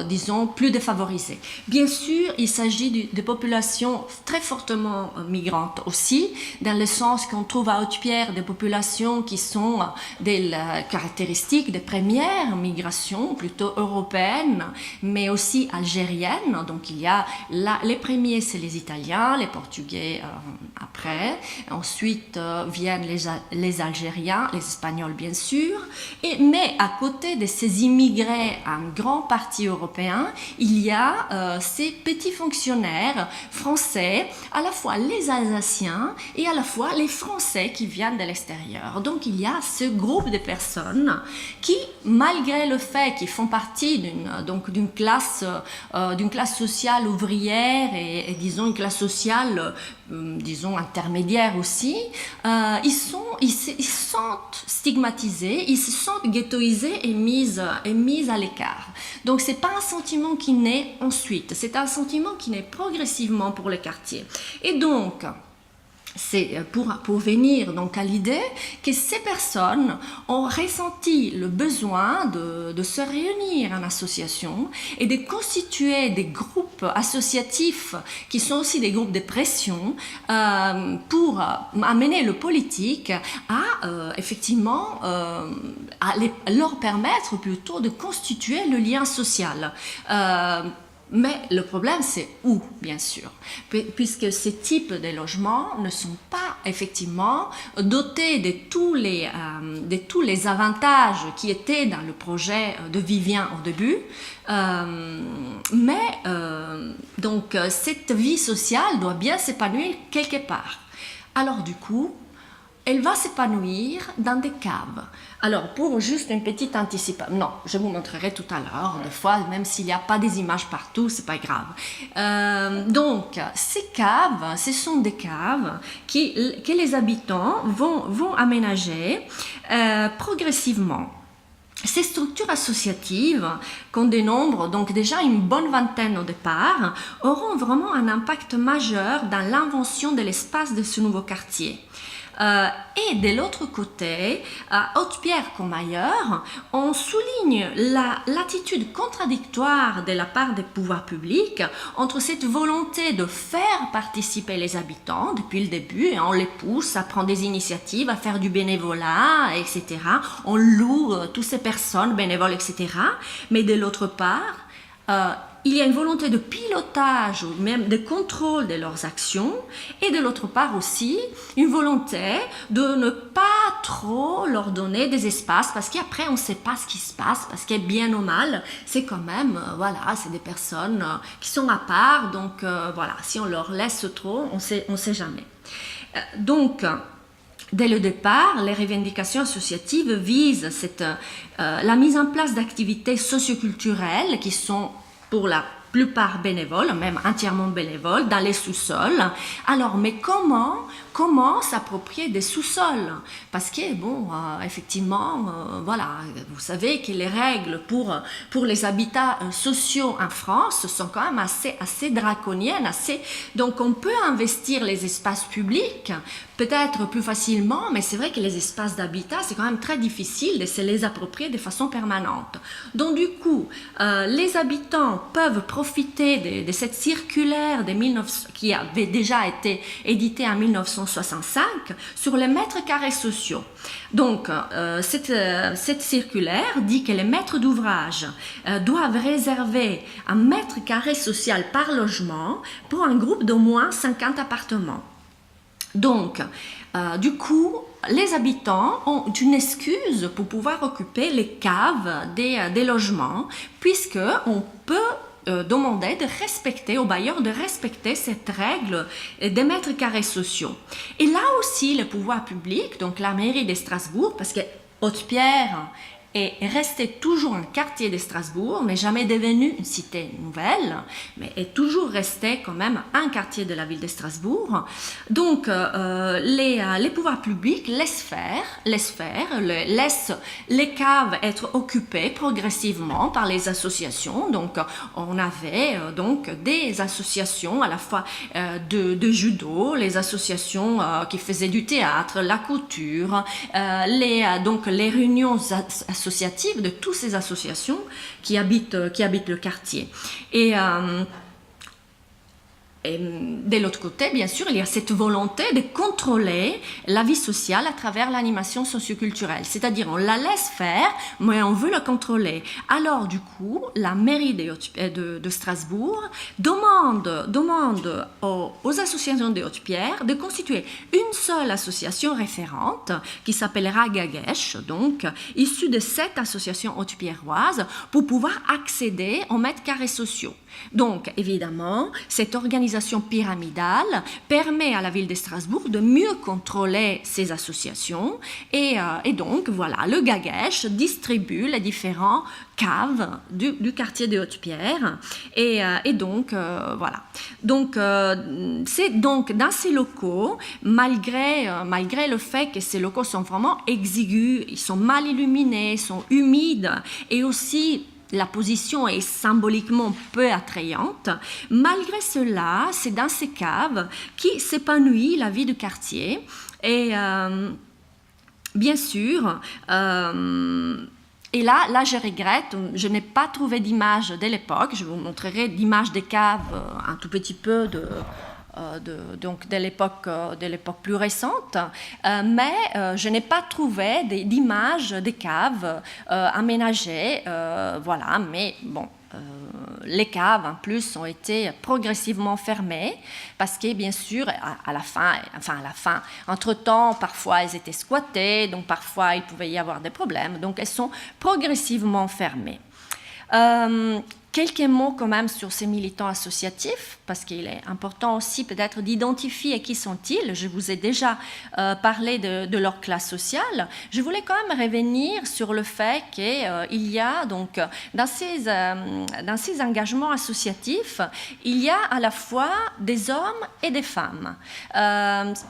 disons, plus défavorisées. Bien sûr, il s'agit de populations très fortement migrantes aussi, dans le sens qu'on trouve à Haute-Pierre des populations qui sont des caractéristiques de première migration, plutôt européenne, mais aussi algérienne. Donc il y a les premiers, c'est les Italiens, les Portugais après. Ensuite viennent les Algériens, les Espagnols bien sûr. Mais à côté de ces immigrés, en grande partie européens, il y a ces petits fonctionnaires français, à la fois les Alsaciens et à la fois les Français qui viennent de l'extérieur. Donc il y a ce groupe de personnes qui, malgré le fait qu'ils font partie d'une classe sociale ouvrière et disons une classe sociale disons intermédiaire aussi, ils se sentent stigmatisés, ils se sentent ghettoisés et mis à l'écart. Donc c'est pas un sentiment qui naît ensuite, c'est un sentiment qui naît progressivement pour le quartier. Et donc c'est pour venir donc à l'idée que ces personnes ont ressenti le besoin de se réunir en association et de constituer des groupes associatifs qui sont aussi des groupes de pression pour amener le politique à effectivement leur permettre plutôt de constituer le lien social. Mais le problème, c'est où, bien sûr, puisque ces types de logements ne sont pas effectivement dotés de tous les avantages qui étaient dans le projet de Vivien au début. Donc, cette vie sociale doit bien s'épanouir quelque part. Alors, du coup, elle va s'épanouir dans des caves. Alors, pour juste une petite anticipation, non, je vous montrerai tout à l'heure, des fois, même s'il n'y a pas des images partout, c'est pas grave. Donc, ces caves, ce sont des caves que les habitants vont aménager progressivement. Ces structures associatives, qu'on dénombre donc déjà une bonne vingtaine au départ, auront vraiment un impact majeur dans l'invention de l'espace de ce nouveau quartier. Et de l'autre côté, à Haute-Pierre comme ailleurs, on souligne l'attitude contradictoire de la part des pouvoirs publics entre cette volonté de faire participer les habitants depuis le début, et on les pousse à prendre des initiatives, à faire du bénévolat, etc. On loue toutes ces personnes bénévoles, etc. Mais de l'autre part, il y a une volonté de pilotage ou même de contrôle de leurs actions, et de l'autre part aussi une volonté de ne pas trop leur donner des espaces, parce qu'après on ne sait pas ce qui se passe, parce que bien ou mal c'est quand même c'est des personnes qui sont à part, donc si on leur laisse trop, on sait jamais. Donc dès le départ, les revendications associatives visent la mise en place d'activités socioculturelles qui sont pour la plupart bénévoles, même entièrement bénévoles, dans les sous-sols. Alors, mais comment s'approprier des sous-sols? Parce que, bon, effectivement, voilà, vous savez que les règles pour les habitats sociaux en France sont quand même assez draconiennes. Donc, on peut investir les espaces publics, peut-être plus facilement, mais c'est vrai que les espaces d'habitat, c'est quand même très difficile de se les approprier de façon permanente. Donc, du coup, les habitants peuvent profiter de cette circulaire qui avait déjà été éditée en 1965 sur les mètres carrés sociaux. Donc, cette circulaire dit que les maîtres d'ouvrage doivent réserver un mètre carré social par logement pour un groupe d'au moins 50 appartements. Donc, du coup, les habitants ont une excuse pour pouvoir occuper les caves des logements, puisqu'on peut demander de respecter, aux bailleurs de respecter cette règle des mètres carrés sociaux. Et là aussi, le pouvoir public, donc la mairie de Strasbourg, parce que Haute-Pierre est resté toujours un quartier de Strasbourg, n'est jamais devenu une cité nouvelle, mais est toujours resté quand même un quartier de la ville de Strasbourg. Donc, les pouvoirs publics laissent les caves être occupées progressivement par les associations. Donc, on avait donc des associations à la fois de judo, les associations qui faisaient du théâtre, la couture, donc les réunions associatives de toutes ces associations qui habitent le quartier. Et de l'autre côté, bien sûr, il y a cette volonté de contrôler la vie sociale à travers l'animation socioculturelle. C'est-à-dire, on la laisse faire, mais on veut la contrôler. Alors, du coup, la mairie de Strasbourg demande aux associations de Haute-Pierre de constituer une seule association référente qui s'appellera Gagesh, donc issue de 7 associations haute-pierroises, pour pouvoir accéder aux mètres carrés sociaux. Donc, évidemment, cette organisation pyramidale permet à la ville de Strasbourg de mieux contrôler ces associations et donc, voilà, le Gagesh distribue les différents caves du quartier de Haute-Pierre et donc, voilà. Donc, c'est donc dans ces locaux, malgré le fait que ces locaux sont vraiment exigus, ils sont mal illuminés, sont humides et aussi la position est symboliquement peu attrayante. Malgré cela, c'est dans ces caves qui s'épanouit la vie du quartier. Et bien sûr, et là, je regrette, je n'ai pas trouvé d'image de l'époque. Je vous montrerai d'image des caves un tout petit peu donc de l'époque plus récente, mais je n'ai pas trouvé d'image des caves aménagées, voilà, mais bon, les caves en plus ont été progressivement fermées parce que bien sûr à la fin, entre-temps, parfois elles étaient squattées, donc parfois il pouvait y avoir des problèmes, donc elles sont progressivement fermées. Quelques mots quand même sur ces militants associatifs, parce qu'il est important aussi peut-être d'identifier qui sont-ils. Je vous ai déjà parlé de leur classe sociale. Je voulais quand même revenir sur le fait qu'il y a donc dans ces engagements associatifs, il y a à la fois des hommes et des femmes.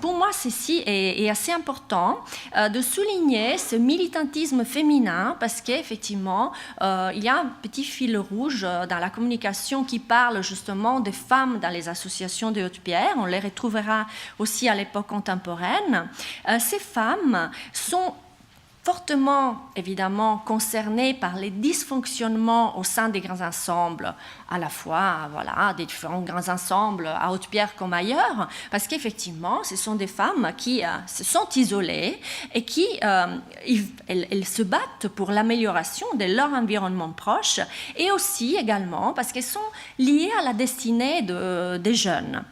Pour moi, ceci est assez important de souligner ce militantisme féminin, parce qu'effectivement, il y a un petit fil rouge dans la communication qui parle justement des femmes dans les associations de Haute-Pierre. On les retrouvera aussi à l'époque contemporaine. Ces femmes sont fortement, évidemment, concernées par les dysfonctionnements au sein des grands ensembles, à la fois, voilà, des différents grands ensembles à Haute-Pierre comme ailleurs, parce qu'effectivement, ce sont des femmes qui se sont isolées et qui elles se battent pour l'amélioration de leur environnement proche, et aussi également parce qu'elles sont liées à la destinée des jeunes.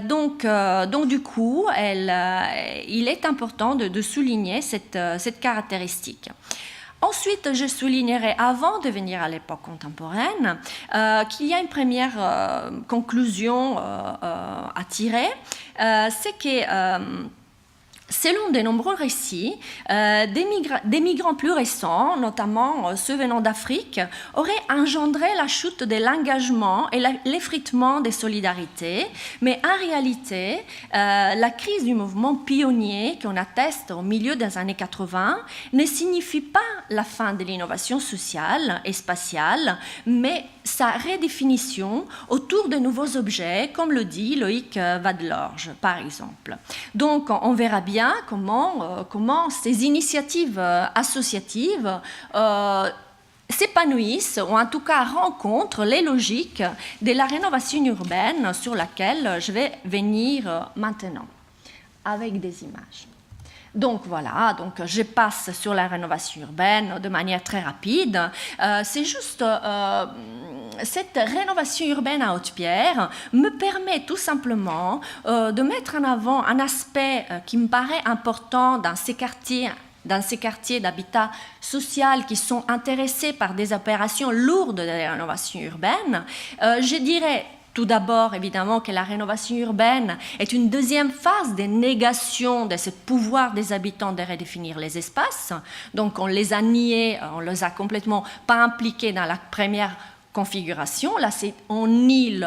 Donc, du coup, il est important de souligner cette caractéristique. Ensuite, je soulignerai, avant de venir à l'époque contemporaine, qu'il y a une première conclusion à tirer, c'est que selon de nombreux récits, des migrants plus récents, notamment ceux venant d'Afrique, auraient engendré la chute de l'engagement et l'effritement des solidarités. Mais en réalité, la crise du mouvement pionnier qu'on atteste au milieu des années 80 ne signifie pas la fin de l'innovation sociale et spatiale, mais sa redéfinition autour de nouveaux objets, comme le dit Loïc Vadlorge, par exemple. Donc, on verra bien comment ces initiatives associatives s'épanouissent, ou en tout cas rencontrent les logiques de la rénovation urbaine sur laquelle je vais venir maintenant, avec des images. Donc voilà, donc je passe sur la rénovation urbaine de manière très rapide. C'est juste cette rénovation urbaine à Haute-Pierre me permet tout simplement de mettre en avant un aspect qui me paraît important dans ces quartiers d'habitat social qui sont intéressés par des opérations lourdes de rénovation urbaine. Je dirais tout d'abord, évidemment, que la rénovation urbaine est une deuxième phase de négation de ce pouvoir des habitants de redéfinir les espaces. Donc, on les a niés, on les a complètement pas impliqués dans la première configuration. Là, on nie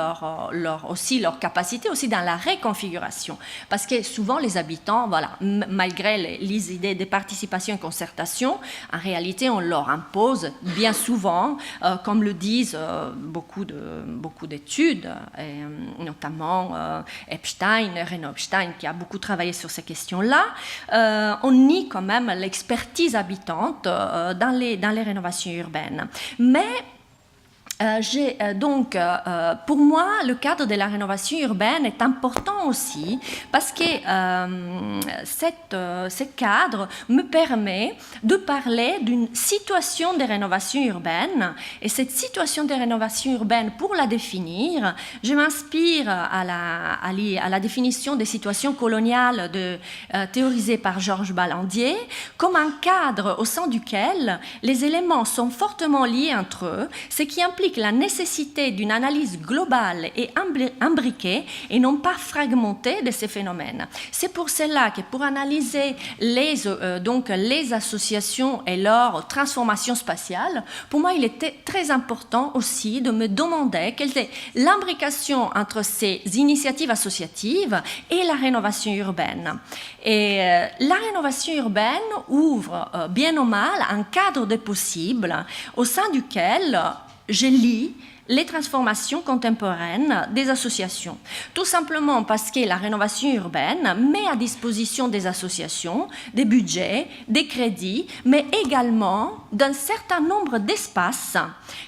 aussi leur capacité, aussi dans la réconfiguration. Parce que souvent, les habitants, voilà, malgré les idées de participation et concertation, en réalité, on leur impose bien souvent, comme le disent beaucoup d'études, notamment Epstein, Renaud Epstein, qui a beaucoup travaillé sur ces questions-là, on nie quand même l'expertise habitante dans les rénovations urbaines. Mais pour moi, le cadre de la rénovation urbaine est important aussi parce que ce cadre me permet de parler d'une situation de rénovation urbaine. Et cette situation de rénovation urbaine, pour la définir, je m'inspire à la définition des situations coloniales théorisée par Georges Ballandier comme un cadre au sein duquel les éléments sont fortement liés entre eux, ce qui implique la nécessité d'une analyse globale et imbriquée et non pas fragmentée de ces phénomènes. C'est pour cela que pour analyser les associations et leur transformation spatiale, pour moi il était très important aussi de me demander quelle est l'imbrication entre ces initiatives associatives et la rénovation urbaine. Et la rénovation urbaine ouvre bien ou mal un cadre de possibles au sein duquel je lis les transformations contemporaines des associations. Tout simplement parce que la rénovation urbaine met à disposition des associations des budgets, des crédits, mais également d'un certain nombre d'espaces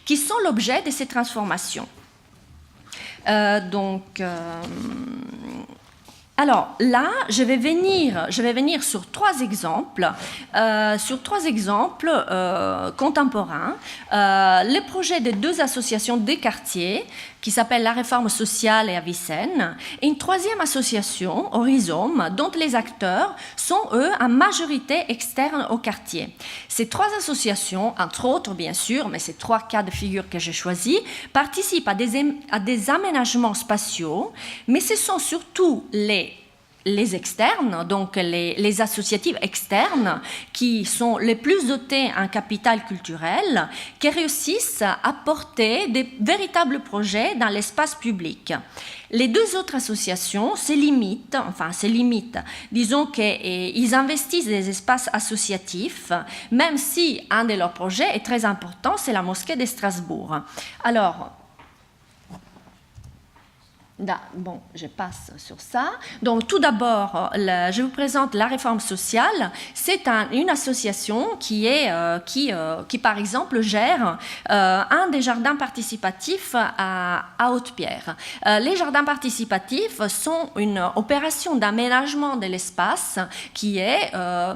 qui sont l'objet de ces transformations. Alors là, je vais venir sur trois exemples contemporains. Le projet de deux associations des quartiers qui s'appelle La Réforme sociale et Avicenne, et une troisième association, Horizon, dont les acteurs sont, eux, en majorité externes au quartier. Ces trois associations, entre autres, bien sûr, mais ces trois cas de figure que j'ai choisis, participent à des aménagements spatiaux, mais ce sont surtout les externes, donc les associatives externes, qui sont les plus dotées en capital culturel, qui réussissent à porter des véritables projets dans l'espace public. Les deux autres associations se limitent, disons qu'ils investissent des espaces associatifs, même si un de leurs projets est très important, c'est la mosquée de Strasbourg. Alors, bon, je passe sur ça. Donc, tout d'abord, je vous présente La Réforme sociale. C'est une association qui, par exemple, gère un des jardins participatifs à Haute-Pierre. Les jardins participatifs sont une opération d'aménagement de l'espace qui a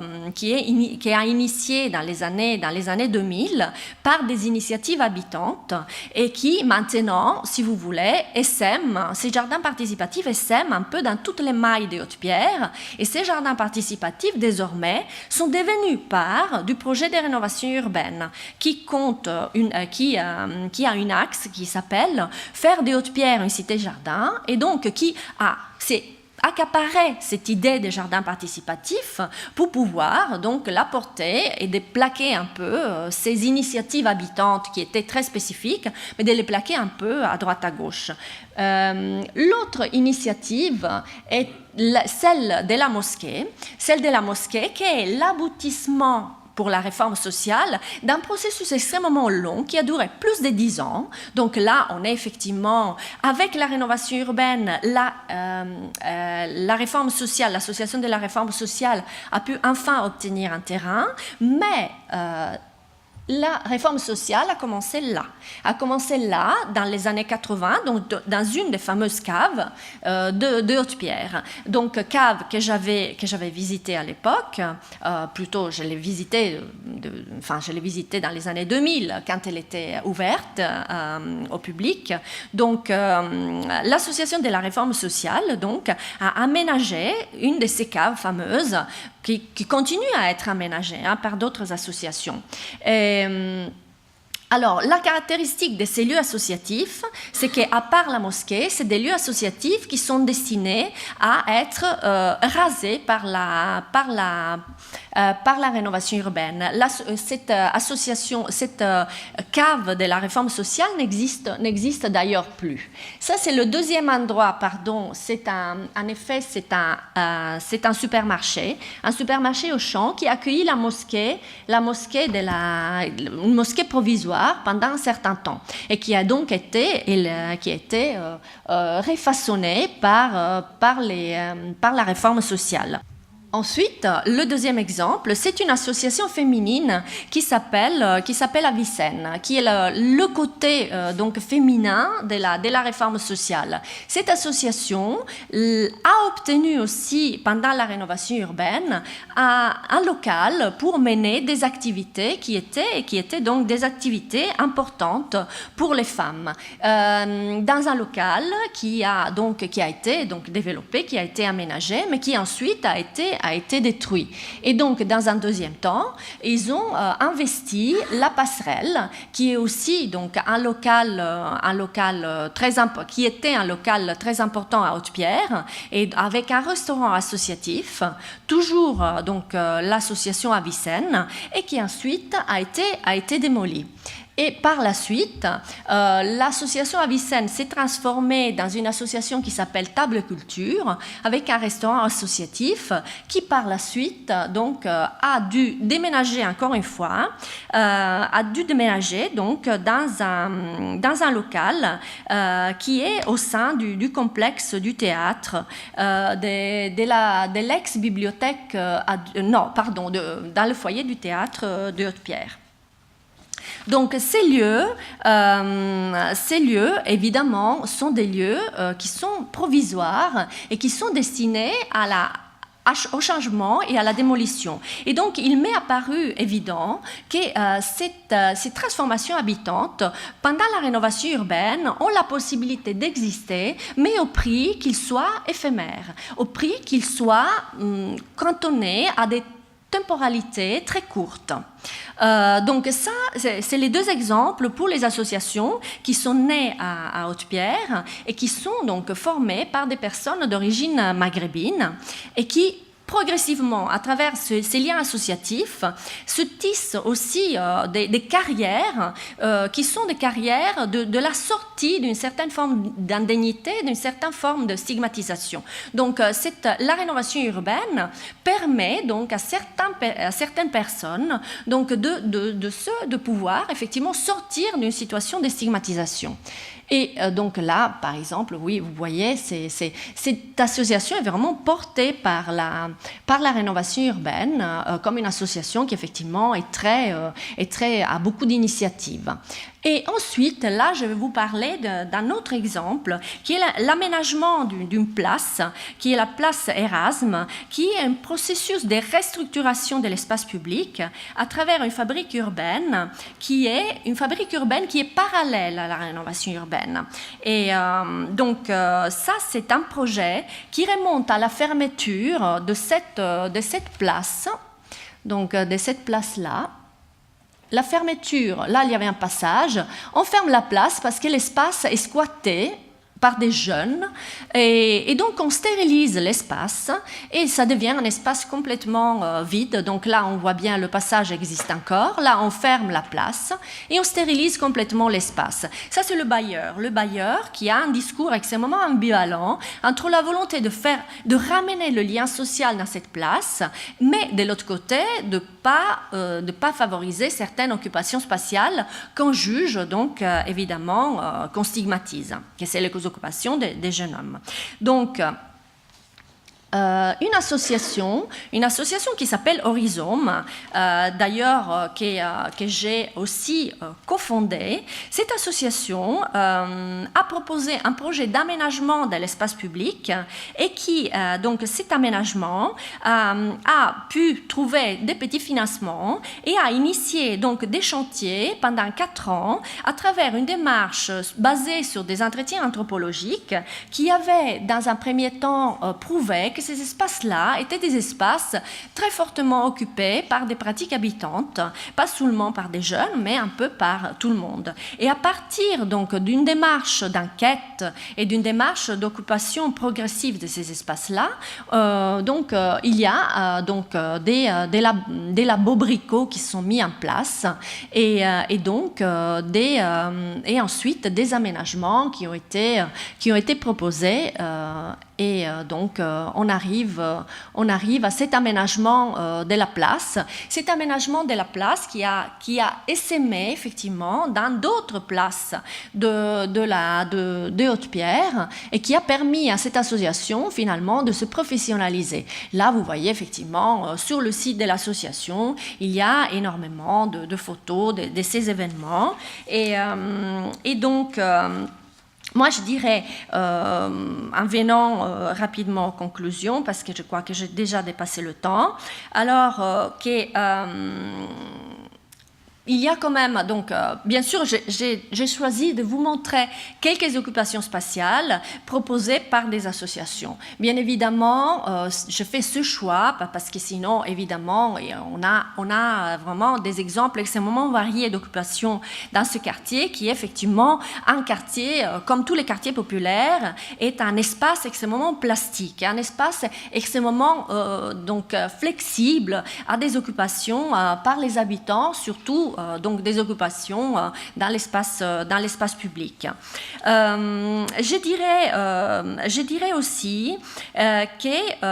initié dans les années 2000 par des initiatives habitantes et qui, maintenant, si vous voulez, essaiment ces jardins participatifs essaiment un peu dans toutes les mailles de Haute-Pierre, et ces jardins participatifs, désormais, sont devenus part du projet de rénovation urbaine qui a un axe qui s'appelle « Faire de Haute-Pierre une cité-jardin » et donc qui a accaparé cette idée des jardins participatifs pour pouvoir donc la porter et de plaquer un peu ces initiatives habitantes qui étaient très spécifiques, mais de les plaquer un peu à droite à gauche. L'autre initiative est celle de la mosquée qui est l'aboutissement pour la réforme sociale d'un processus extrêmement long qui a duré plus de 10 ans. Donc là, on est effectivement, avec la rénovation urbaine, la réforme sociale, l'association de la réforme sociale a pu enfin obtenir un terrain, mais la réforme sociale a commencé là, dans les années 80, donc dans une des fameuses caves de Haute-Pierre. Donc cave que j'avais visitée à l'époque, plutôt je l'ai visitée dans les années 2000 quand elle était ouverte au public. Donc l'association de la réforme sociale donc a aménagé une de ces caves fameuses qui continue à être aménagée par d'autres associations. Alors, la caractéristique de ces lieux associatifs, c'est qu'à part la mosquée, c'est des lieux associatifs qui sont destinés à être rasés par la rénovation urbaine. Cette cave de la réforme sociale n'existe d'ailleurs plus. Ça, c'est le deuxième endroit, en effet, c'est un supermarché Auchan qui a accueilli une mosquée provisoire pendant un certain temps et qui a donc été réfaçonnée par la réforme sociale. Ensuite, le deuxième exemple, c'est une association féminine qui s'appelle Avicenne, qui est le côté donc féminin de la réforme sociale. Cette association a obtenu aussi, pendant la rénovation urbaine, un local pour mener des activités qui étaient donc des activités importantes pour les femmes. Dans un local qui a été donc développé, qui a été aménagé, mais qui ensuite a été détruit. Et donc, dans un deuxième temps, ils ont investi la passerelle, qui est aussi donc qui était un local très important à Haute-Pierre, et avec un restaurant associatif, toujours donc l'association Avicenne, et qui ensuite a été démolie. Et par la suite, l'association Avicenne s'est transformée dans une association qui s'appelle Table Culture, avec un restaurant associatif qui, par la suite, donc, a dû déménager encore une fois, donc dans un local qui est au sein du complexe du théâtre de l'ex-bibliothèque, dans le foyer du théâtre de Haute-Pierre. Donc ces lieux, évidemment, sont des lieux qui sont provisoires et qui sont destinés au changement et à la démolition. Et donc, il m'est apparu évident que ces transformations habitantes, pendant la rénovation urbaine, ont la possibilité d'exister, mais au prix qu'ils soient éphémères, au prix qu'ils soient cantonnés à des temporalité très courte. Donc ça, c'est les deux exemples pour les associations qui sont nées à Haute-Pierre et qui sont donc formées par des personnes d'origine maghrébine et qui progressivement, à travers ces liens associatifs, se tissent aussi des carrières qui sont des carrières de la sortie d'une certaine forme d'indemnité, d'une certaine forme de stigmatisation. Donc, la rénovation urbaine permet donc à certaines personnes donc de pouvoir effectivement sortir d'une situation de stigmatisation. Et donc là, par exemple, oui, vous voyez, cette association est vraiment portée par la rénovation urbaine comme une association qui effectivement a beaucoup d'initiatives. Et ensuite, là, je vais vous parler d'un autre exemple, qui est l'aménagement d'une place, qui est la place Erasme, qui est un processus de restructuration de l'espace public à travers une fabrique urbaine qui est parallèle à la rénovation urbaine. Et donc, ça, c'est un projet qui remonte à la fermeture de cette place, donc de cette place-là. La fermeture, là, il y avait un passage. On ferme la place parce que l'espace est squatté par des jeunes, et donc on stérilise l'espace et ça devient un espace complètement vide. Donc là on voit bien le passage existe encore, là on ferme la place et on stérilise complètement l'espace. Ça c'est le bailleur qui a un discours extrêmement ambivalent entre la volonté de ramener le lien social dans cette place, mais de l'autre côté de pas favoriser certaines occupations spatiales qu'on juge donc évidemment qu'on stigmatise, que c'est les occupations des jeunes hommes. Donc, une association qui s'appelle Horizome, d'ailleurs que j'ai aussi cofondée. Cette association a proposé un projet d'aménagement de l'espace public et qui, donc cet aménagement, a pu trouver des petits financements et a initié donc des chantiers pendant 4 ans à travers une démarche basée sur des entretiens anthropologiques qui avaient dans un premier temps prouvé que ces espaces-là étaient des espaces très fortement occupés par des pratiques habitantes, pas seulement par des jeunes, mais un peu par tout le monde. Et à partir donc d'une démarche d'enquête et d'une démarche d'occupation progressive de ces espaces-là, il y a des labobricots qui sont mis en place et ensuite des aménagements qui ont été proposés. On arrive à cet aménagement de la place. Cet aménagement de la place qui a essaimé effectivement dans d'autres places de Haute-Pierre et qui a permis à cette association finalement de se professionnaliser. Là, vous voyez effectivement sur le site de l'association, il y a énormément de photos de ces événements moi, je dirais, en venant rapidement aux conclusions, parce que je crois que j'ai déjà dépassé le temps, alors il y a quand même, donc, bien sûr, j'ai choisi de vous montrer quelques occupations spatiales proposées par des associations. Bien évidemment, je fais ce choix parce que sinon, évidemment, on a vraiment des exemples extrêmement variés d'occupations dans ce quartier qui est effectivement un quartier, comme tous les quartiers populaires, est un espace extrêmement plastique, un espace extrêmement flexible à des occupations par les habitants, surtout donc des occupations dans l'espace public. Je dirais aussi que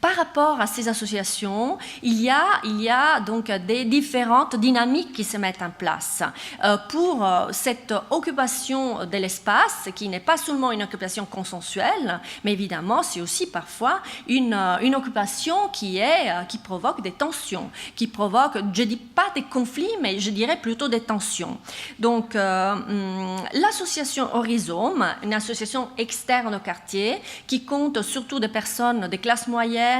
par rapport à ces associations, il y a donc des différentes dynamiques qui se mettent en place pour cette occupation de l'espace, qui n'est pas seulement une occupation consensuelle, mais évidemment, c'est aussi parfois une occupation qui provoque des tensions, qui provoque, je ne dis pas des conflits, mais je dirais plutôt des tensions. Donc, l'association Horizome, une association externe au quartier, qui compte surtout des personnes des classes moyennes,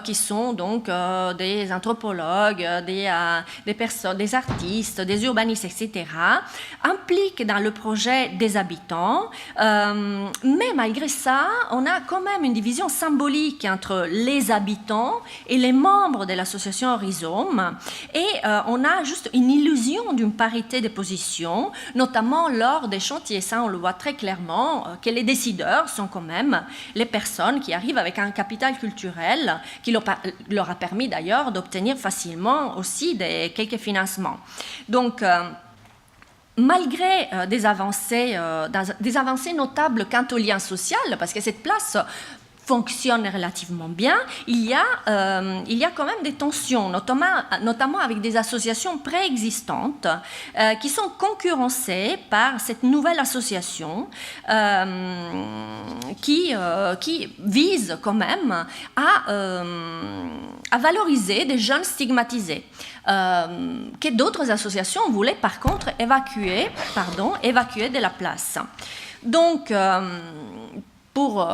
qui sont donc des anthropologues, des personnes, des artistes, des urbanistes, etc., impliquent dans le projet des habitants. Mais malgré ça, on a quand même une division symbolique entre les habitants et les membres de l'association Horizome. Et on a juste une illusion d'une parité de position, notamment lors des chantiers. Ça, on le voit très clairement, que les décideurs sont quand même les personnes qui arrivent avec un capital culturel qui leur a permis d'ailleurs d'obtenir facilement aussi quelques financements. Donc, malgré des avancées notables quant au lien social, parce que cette place fonctionne relativement bien, il y a quand même des tensions, notamment avec des associations préexistantes qui sont concurrencées par cette nouvelle association qui vise quand même à valoriser des jeunes stigmatisés. Que d'autres associations voulaient par contre évacuer de la place. Donc, pour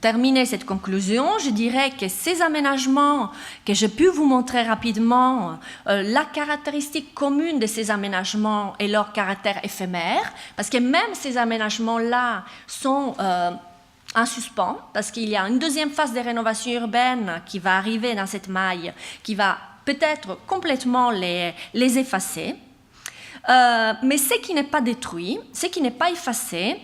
terminer cette conclusion, je dirais que ces aménagements que j'ai pu vous montrer rapidement, la caractéristique commune de ces aménagements est leur caractère éphémère, parce que même ces aménagements-là sont en suspens, parce qu'il y a une deuxième phase de rénovation urbaine qui va arriver dans cette maille, qui va peut-être complètement les effacer. Mais ce qui n'est pas détruit, ce qui n'est pas effacé,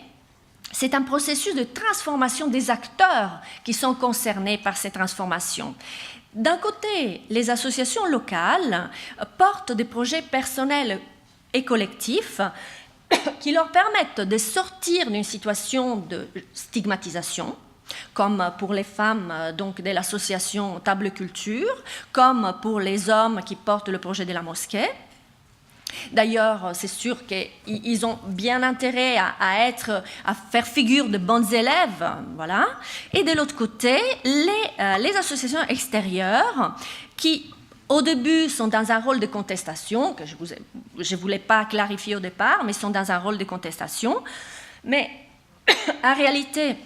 c'est un processus de transformation des acteurs qui sont concernés par ces transformations. D'un côté, les associations locales portent des projets personnels et collectifs qui leur permettent de sortir d'une situation de stigmatisation, comme pour les femmes donc, de l'association Table Culture, comme pour les hommes qui portent le projet de la mosquée. D'ailleurs, c'est sûr qu'ils ont bien intérêt à faire figure de bons élèves, voilà. Et de l'autre côté, les associations extérieures qui, au début, sont dans un rôle de contestation, que je ne voulais pas clarifier au départ, mais sont dans un rôle de contestation, mais en réalité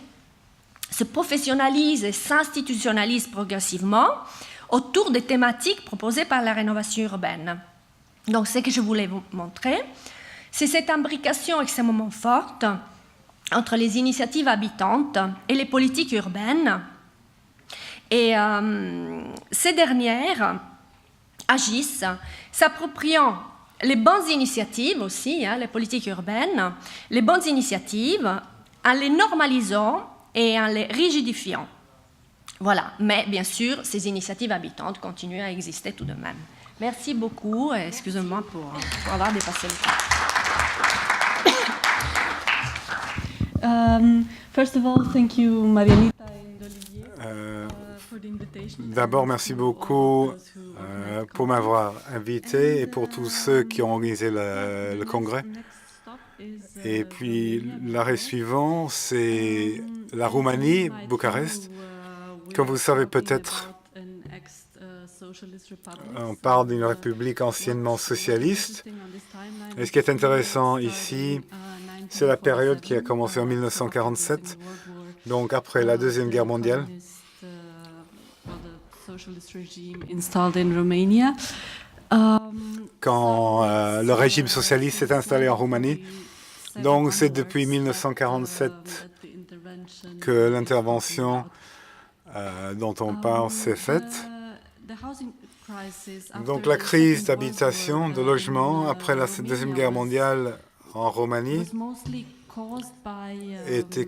se professionnalisent et s'institutionnalisent progressivement autour des thématiques proposées par la rénovation urbaine. Donc, ce que je voulais vous montrer, c'est cette imbrication extrêmement forte entre les initiatives habitantes et les politiques urbaines. Et ces dernières agissent, s'appropriant les bonnes initiatives aussi, les politiques urbaines, les bonnes initiatives, en les normalisant et en les rigidifiant. Voilà, mais bien sûr, ces initiatives habitantes continuent à exister tout de même. Merci beaucoup et excusez-moi pour avoir dépassé le temps. First of all, thank you, Marianita and Olivier, for the invitation. D'abord, merci beaucoup pour m'avoir invité et pour tous ceux qui ont organisé le congrès. Et puis, l'arrêt suivant, c'est la Roumanie, Bucarest. Comme vous savez peut-être, on parle d'une république anciennement socialiste. Et ce qui est intéressant ici, c'est la période qui a commencé en 1947, donc après la Deuxième Guerre mondiale. Quand le régime socialiste s'est installé en Roumanie. Donc c'est depuis 1947 que l'intervention dont on parle s'est faite. Donc la crise d'habitation, de logement après la Deuxième Guerre mondiale en Roumanie était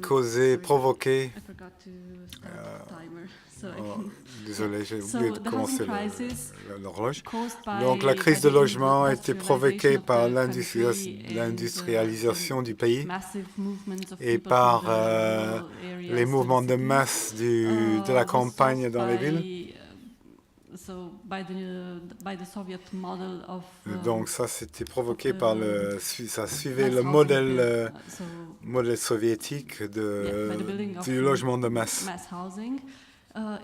provoquée. Désolé, j'ai oublié de commencer l'horloge. Donc la crise de logement a été provoquée par l'industrialisation du pays et par les mouvements de masse de la campagne dans les villes. Donc ça, c'était provoqué par ça suivait le modèle soviétique du logement de masse. Dans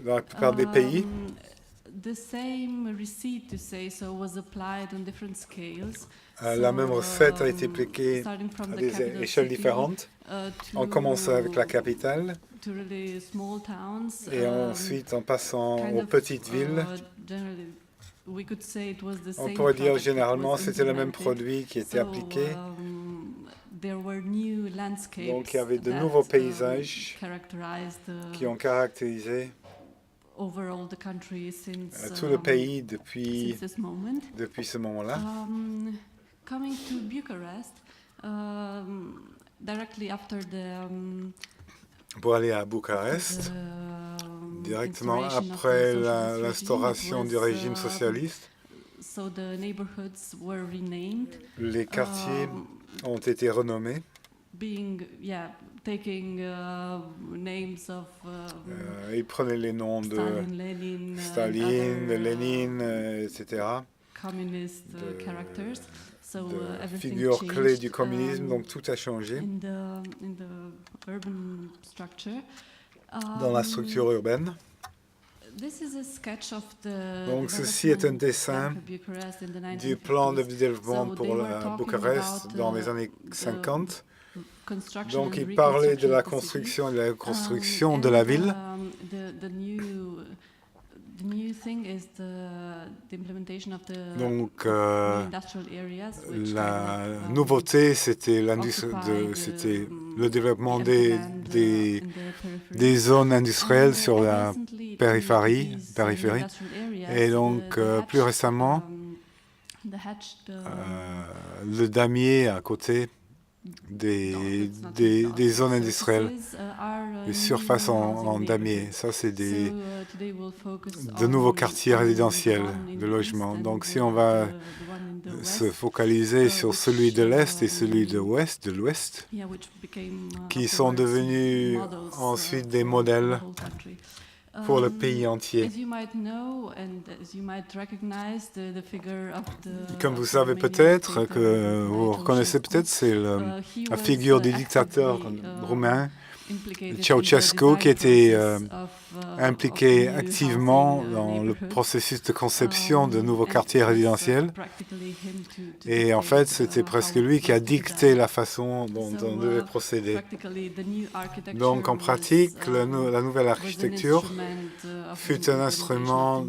la plupart des pays, la même recette a été appliquée à des échelles différentes. On commence avec la capitale et ensuite en passant aux petites villes. On pourrait dire généralement c'était le même produit qui était appliqué. Donc il y avait de nouveaux paysages qui ont caractérisé tout le pays depuis ce moment-là. Pour aller à Bucarest, directement après l'instauration du régime socialiste, les quartiers ont été renommés. Ils prenaient les noms de Staline, de Lénine, etc. De figures clés du communisme, donc tout a changé dans la structure urbaine. Donc ceci est un dessin du plan de développement pour Bucarest dans les années 50. Donc il parlait de la construction et de la reconstruction de la ville. Donc la nouveauté, c'était le développement des zones industrielles sur la périphérie. Et donc plus récemment, le damier à côté des zones industrielles, des surfaces en damier. Ça, c'est de nouveaux quartiers résidentiels de logement. Donc, si on va se focaliser sur celui de l'Est et celui de l'Ouest, qui sont devenus ensuite des modèles pour le pays entier. Comme vous savez peut-être, que vous reconnaissez peut-être, c'est la figure du dictateur roumain, Ceausescu, qui était impliqué activement dans le processus de conception de nouveaux quartiers résidentiels. Et en fait, c'était presque lui qui a dicté la façon dont on devait procéder. Donc, en pratique, la nouvelle architecture fut un instrument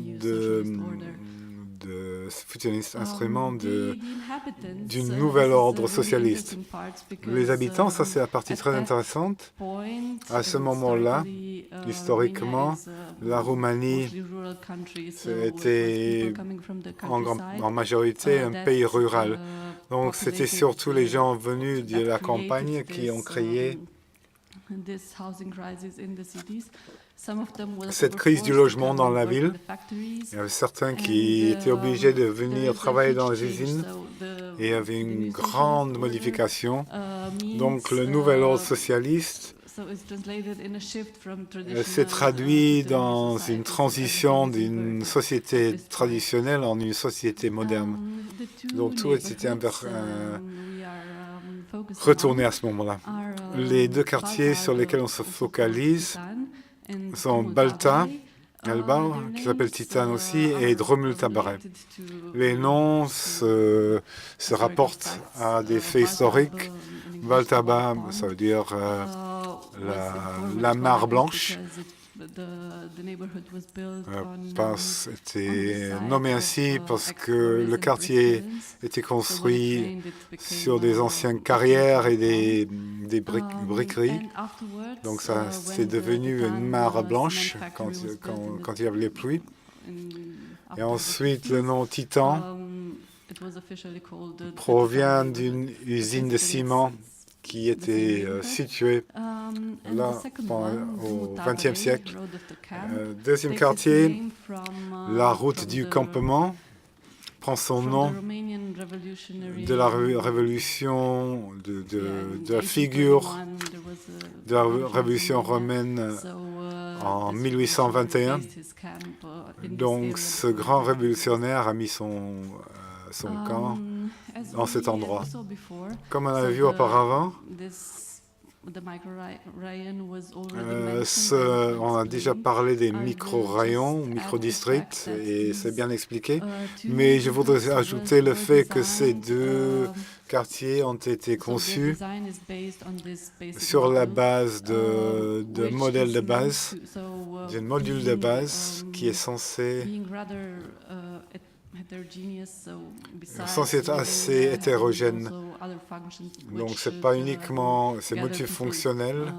d'une nouvelle ordre socialiste. Les habitants, ça c'est la partie très intéressante. À ce moment-là, historiquement, la Roumanie était en majorité un pays rural. Donc c'était surtout les gens venus de la campagne qui ont créé cette crise du logement dans la ville. Il y avait certains qui étaient obligés de venir travailler dans les usines et il y avait une grande modification. Donc le nouvel ordre socialiste s'est traduit dans une transition d'une société traditionnelle en une société moderne. Donc tout était retourné à ce moment-là. Les deux quartiers sur lesquels on se focalise sont Balta, Alba, qui s'appelle Titan aussi, et Dromul Tabaret. Les noms se rapportent à des faits historiques. Baltaba, ça veut dire la mare blanche. C'était nommé ainsi parce que le quartier était construit sur des anciennes carrières et des briqueries. Donc ça, c'est devenu une mare blanche quand il y avait les pluies. Et ensuite, le nom Titan provient d'une usine de ciment qui était située là au XXe siècle. Deuxième quartier, la route du campement, prend son nom de la révolution, de la figure de la révolution romaine en 1821. Donc ce grand révolutionnaire a mis son camp dans cet endroit. Comme on a vu auparavant, on a déjà parlé des micro-rayons, micro-districts, et c'est bien expliqué. Mais je voudrais ajouter le fait que ces deux quartiers ont été conçus sur la base de modèles de base, d'un module de base qui est censé être assez hétérogène. Donc, c'est pas uniquement, c'est multifonctionnel.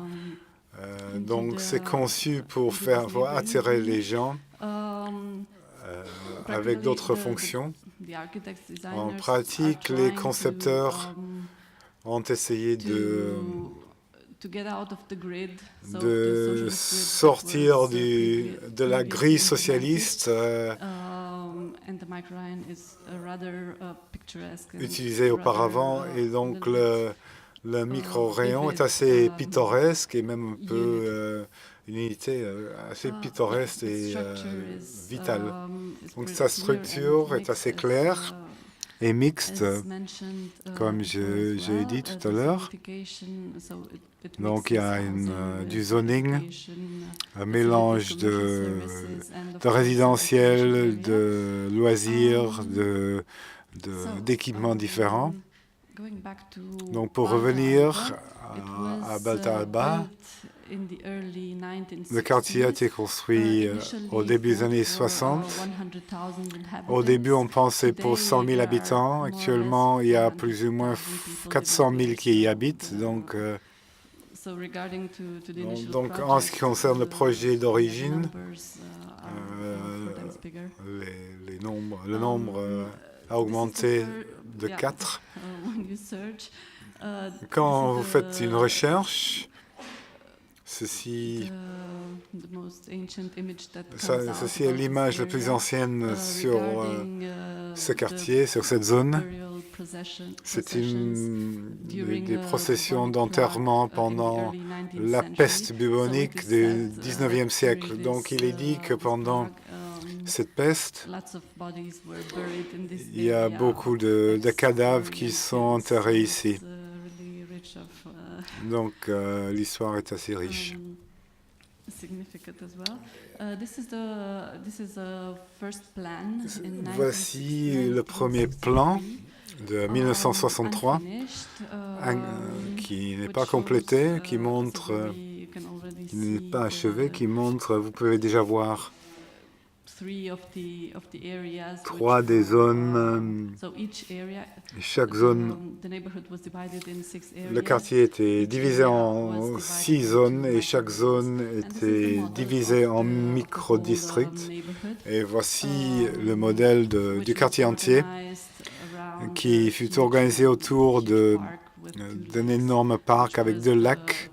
Donc, c'est conçu pour attirer les gens avec d'autres fonctions. En pratique, les concepteurs ont essayé de sortir de la grille socialiste utilisée auparavant, et donc le micro-rayon est assez pittoresque et même un peu une unité assez pittoresque et vitale. Donc sa structure est assez claire et mixte, comme j'ai dit tout à l'heure. Donc il y a du zoning, un mélange de résidentiel, de loisirs, d'équipements différents. Donc pour revenir à Balta Alba, le quartier a été construit au début des années 60. Au début, on pensait pour 100 000 habitants. Actuellement, il y a plus ou moins 400 000 qui y habitent. Donc en ce qui concerne le projet d'origine, le nombre a augmenté de 4. Quand vous faites une recherche, ceci est l'image la plus ancienne sur ce quartier, sur cette zone. C'est des processions d'enterrement pendant la peste bubonique du 19e siècle. Donc il est dit que pendant cette peste, il y a beaucoup de cadavres qui sont enterrés ici. Donc l'histoire est assez riche. Voici le premier plan de 1963 qui n'est pas complété, qui montre, qui n'est pas achevé, qui montre, vous pouvez déjà voir 3 des zones. Chaque zone, le quartier était divisé en 6 zones et chaque zone était divisée en micro-districts. Et voici le modèle du quartier entier qui fut organisé autour d'un énorme parc avec 2 lacs.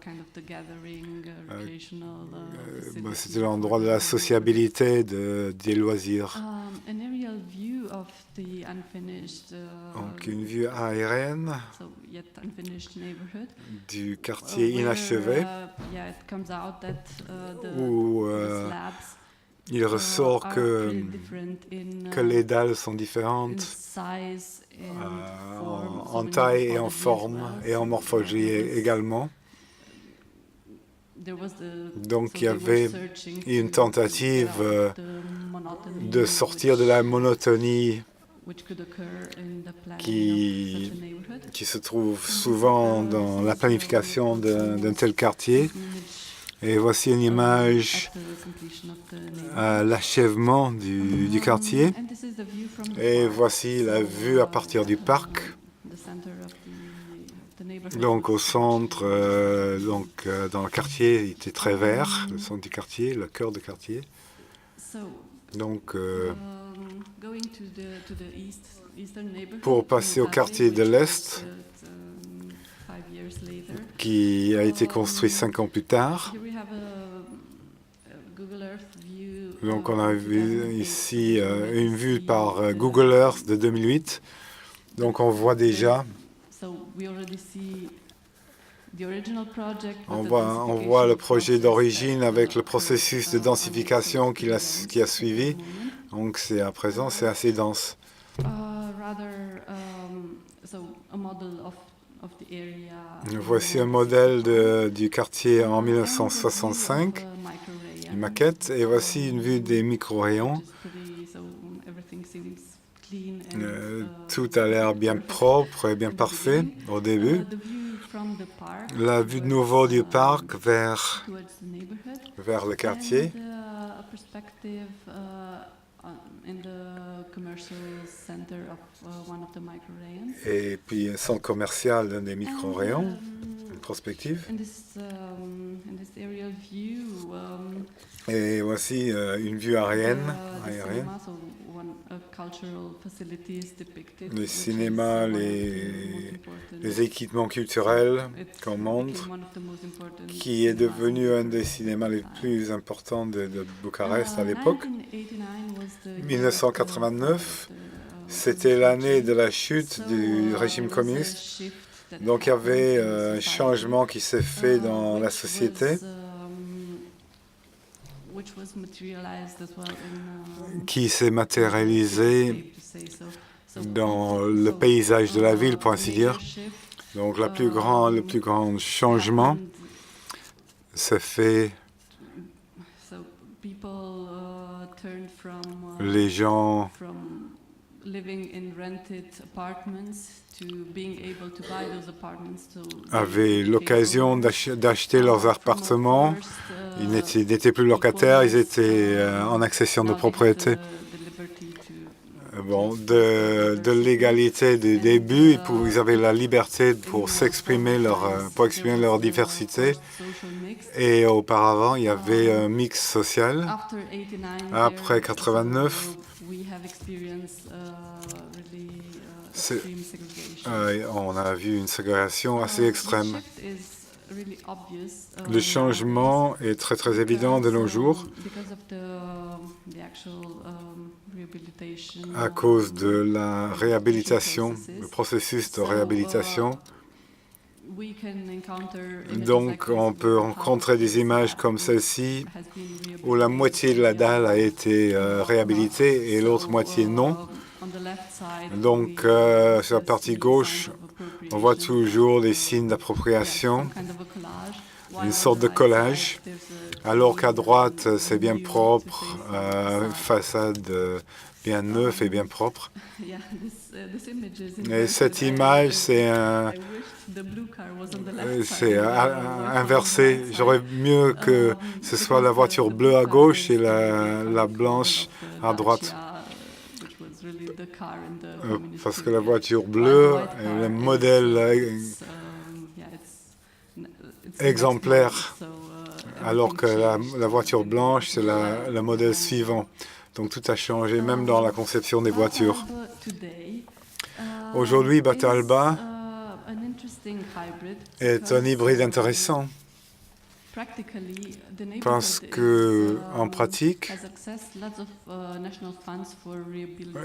C'était l'endroit de la sociabilité, des loisirs. Donc une vue aérienne du quartier inachevé où il ressort que les dalles sont différentes en taille et en forme et en morphologie également. Donc il y avait une tentative de sortir de la monotonie qui se trouve souvent dans la planification d'un tel quartier. Et voici une image à l'achèvement du quartier. Et voici la vue à partir du parc. Donc au centre, dans le quartier, il était très vert, le centre du quartier, le cœur du quartier. Donc pour passer au quartier de l'Est, qui a été construit 5 ans plus tard. Donc on a vu ici une vue par Google Earth de 2008. Donc on voit déjà, on voit le projet d'origine avec le processus de densification qui a suivi. Donc à présent c'est assez dense. Voici un modèle du quartier en 1965, une maquette, et voici une vue des micro-rayons. Tout a l'air bien propre et bien parfait au début. La vue de nouveau du parc vers le quartier. Et puis un centre commercial d'un des micro-rayons, une prospective. Et voici une vue aérienne. Les cinémas, les équipements culturels qu'on montre, qui est devenu un des cinémas les plus importants de Bucarest à l'époque. 1989, c'était l'année de la chute du régime communiste. Donc il y avait un changement qui s'est fait dans la société, qui s'est matérialisé dans le paysage de la ville, pour ainsi dire. Donc le plus grand changement s'est fait. Les gens avaient l'occasion d'acheter leurs appartements. Ils n'étaient plus locataires, ils étaient en accession de propriété. Bon, de l'égalité du début, ils avaient la liberté pour exprimer leur diversité. Et auparavant, il y avait un mix social. Après 89, on a vu une ségrégation assez extrême. Le changement est très évident de nos jours à cause de la réhabilitation, le processus de réhabilitation. Donc, on peut rencontrer des images comme celle-ci, où la moitié de la dalle a été réhabilitée et l'autre moitié non. Donc, sur la partie gauche, on voit toujours des signes d'appropriation, une sorte de collage, alors qu'à droite, c'est bien propre, façade bien neuf et bien propre. Et cette image, c'est inversé. J'aurais mieux que ce soit la voiture bleue à gauche et la blanche à droite. Parce que la voiture bleue est le modèle exemplaire, alors que la voiture blanche, c'est le modèle suivant. Donc tout a changé, même dans la conception des voitures. Aujourd'hui, Batalba est un hybride intéressant parce que, en pratique,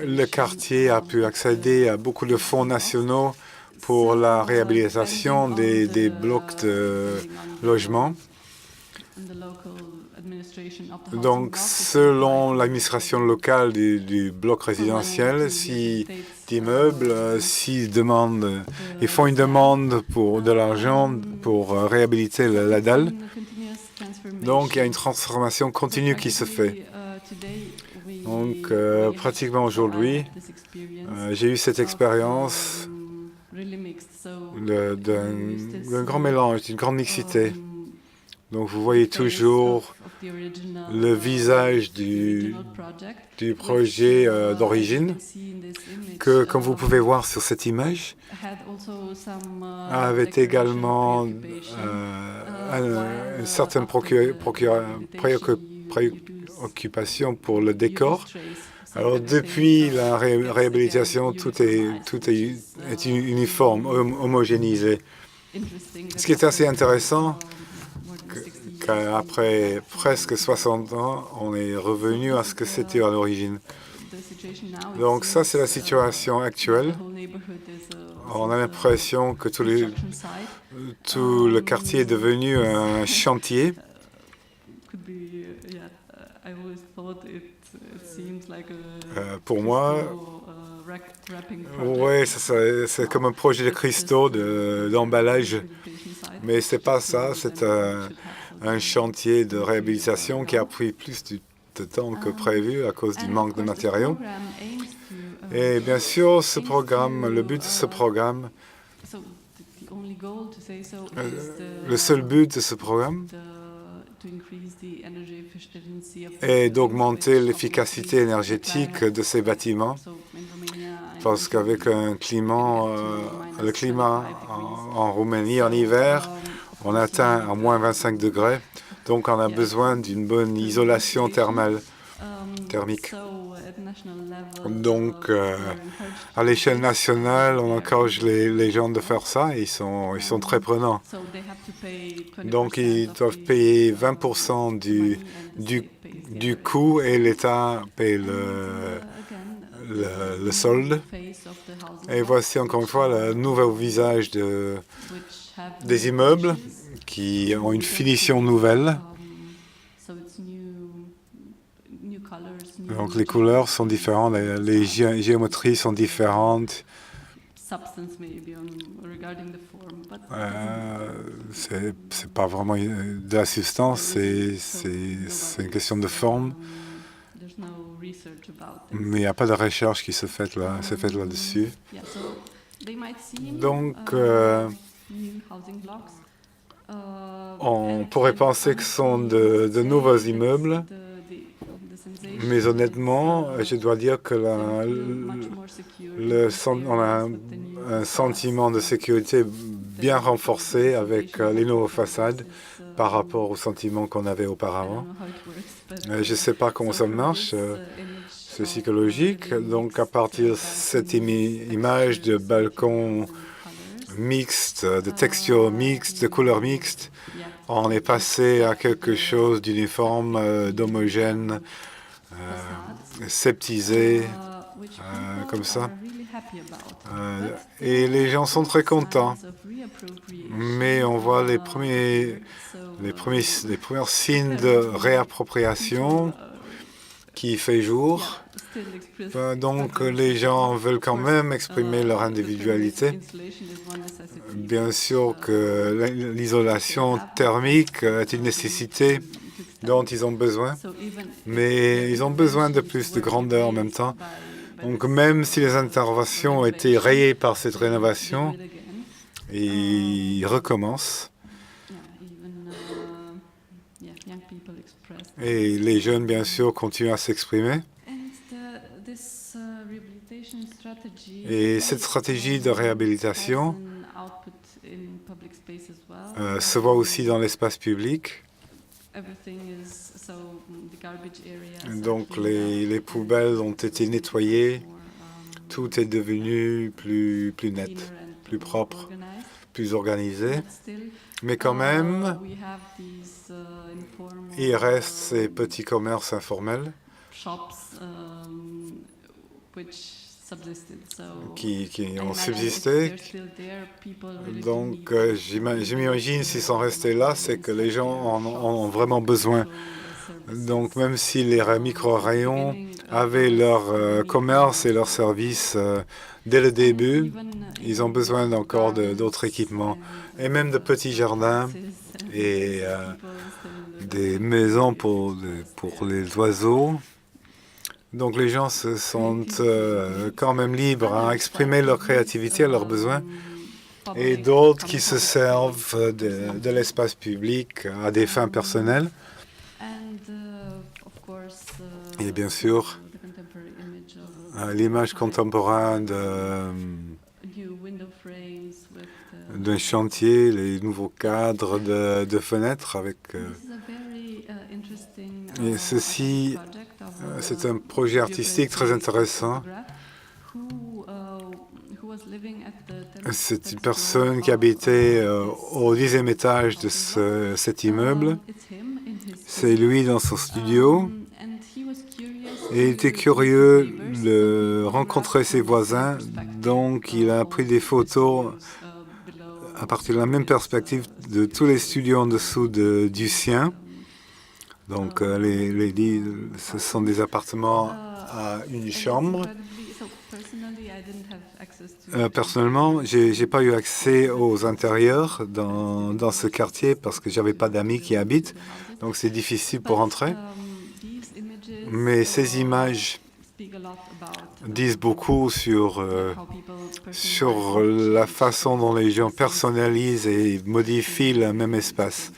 le quartier a pu accéder à beaucoup de fonds nationaux pour la réhabilitation des blocs de logement. Donc, selon l'administration locale du bloc résidentiel, si d'immeubles, ils font une demande pour de l'argent pour réhabiliter la dalle. Donc, il y a une transformation continue qui se fait. Donc, pratiquement aujourd'hui, j'ai eu cette expérience d'un grand mélange, d'une grande mixité. Donc, vous voyez toujours le visage du projet d'origine, que, comme vous pouvez voir sur cette image, avait également une certaine préoccupation pour le décor. Alors, depuis la réhabilitation, tout est uniforme, homogénéisé. Ce qui est assez intéressant, qu'après presque 60 ans, on est revenu à ce que c'était à l'origine. Donc ça, c'est la situation actuelle. On a l'impression que tout le quartier est devenu un chantier. Pour moi, ouais, c'est comme un projet de cristaux d'emballage. Mais c'est pas ça, c'est un chantier de réhabilitation qui a pris plus de temps que prévu à cause du manque de matériaux. Et bien sûr, ce programme, le but de ce programme, le seul but de ce programme est d'augmenter l'efficacité énergétique de ces bâtiments, parce qu'avec le climat en Roumanie en hiver, on atteint à moins 25 degrés, donc on a besoin d'une bonne isolation thermique. Donc, à l'échelle nationale, on encourage les gens de faire ça et ils sont très prenants. Donc, ils doivent payer 20% du coût et l'État paye le solde. Et voici encore une fois le nouveau visage des immeubles qui ont une finition nouvelle. Donc les couleurs sont différentes, les géométries sont différentes. C'est pas vraiment de la substance, c'est une question de forme. Mais il n'y a pas de recherche qui se fait là-dessus. Donc, on pourrait penser que ce sont de nouveaux immeubles, mais honnêtement, je dois dire que on a un sentiment de sécurité bien renforcé avec les nouvelles façades, par rapport au sentiment qu'on avait auparavant. Je ne sais pas comment ça marche, c'est psychologique. Donc, à partir de cette image de balcon mixte, de texture mixte, de couleurs mixtes, on est passé à quelque chose d'uniforme, d'homogène, sceptisé, comme ça. Et les gens sont très contents. Mais on voit les premiers signes de réappropriation qui fait jour. Donc les gens veulent quand même exprimer leur individualité. Bien sûr que l'isolation thermique est une nécessité dont ils ont besoin, mais ils ont besoin de plus de grandeur en même temps. Donc même si les interventions ont été rayées par cette rénovation, ils recommencent. Et les jeunes, bien sûr, continuent à s'exprimer. Et cette stratégie de réhabilitation se voit aussi dans l'espace public. Donc les poubelles ont été nettoyées, tout est devenu plus net, plus propre, plus organisé. Mais quand même, il reste ces petits commerces informels qui ont subsisté. Donc, j'imagine s'ils sont restés là, c'est que les gens en ont vraiment besoin. Donc, même si les micro-rayons avaient leur commerce et leurs services dès le début, ils ont besoin encore d'autres équipements, et même de petits jardins et des maisons pour les oiseaux. Donc les gens se sentent quand même libres à exprimer leur créativité, leurs besoins, et d'autres qui se servent de l'espace public à des fins personnelles. Et bien sûr, l'image contemporaine d'un chantier, les nouveaux cadres de fenêtres avec... et ceci, c'est un projet artistique très intéressant. C'est une personne qui habitait au 10e étage de cet immeuble. C'est lui dans son studio. Et il était curieux de rencontrer ses voisins, donc il a pris des photos à partir de la même perspective de tous les studios en dessous du sien. Donc ce sont des appartements à une chambre. Personnellement, je n'ai pas eu accès aux intérieurs dans ce quartier parce que je n'avais pas d'amis qui habitent, donc c'est difficile pour entrer. Mais ces images disent beaucoup sur la façon dont les gens personnalisent et modifient le même espace.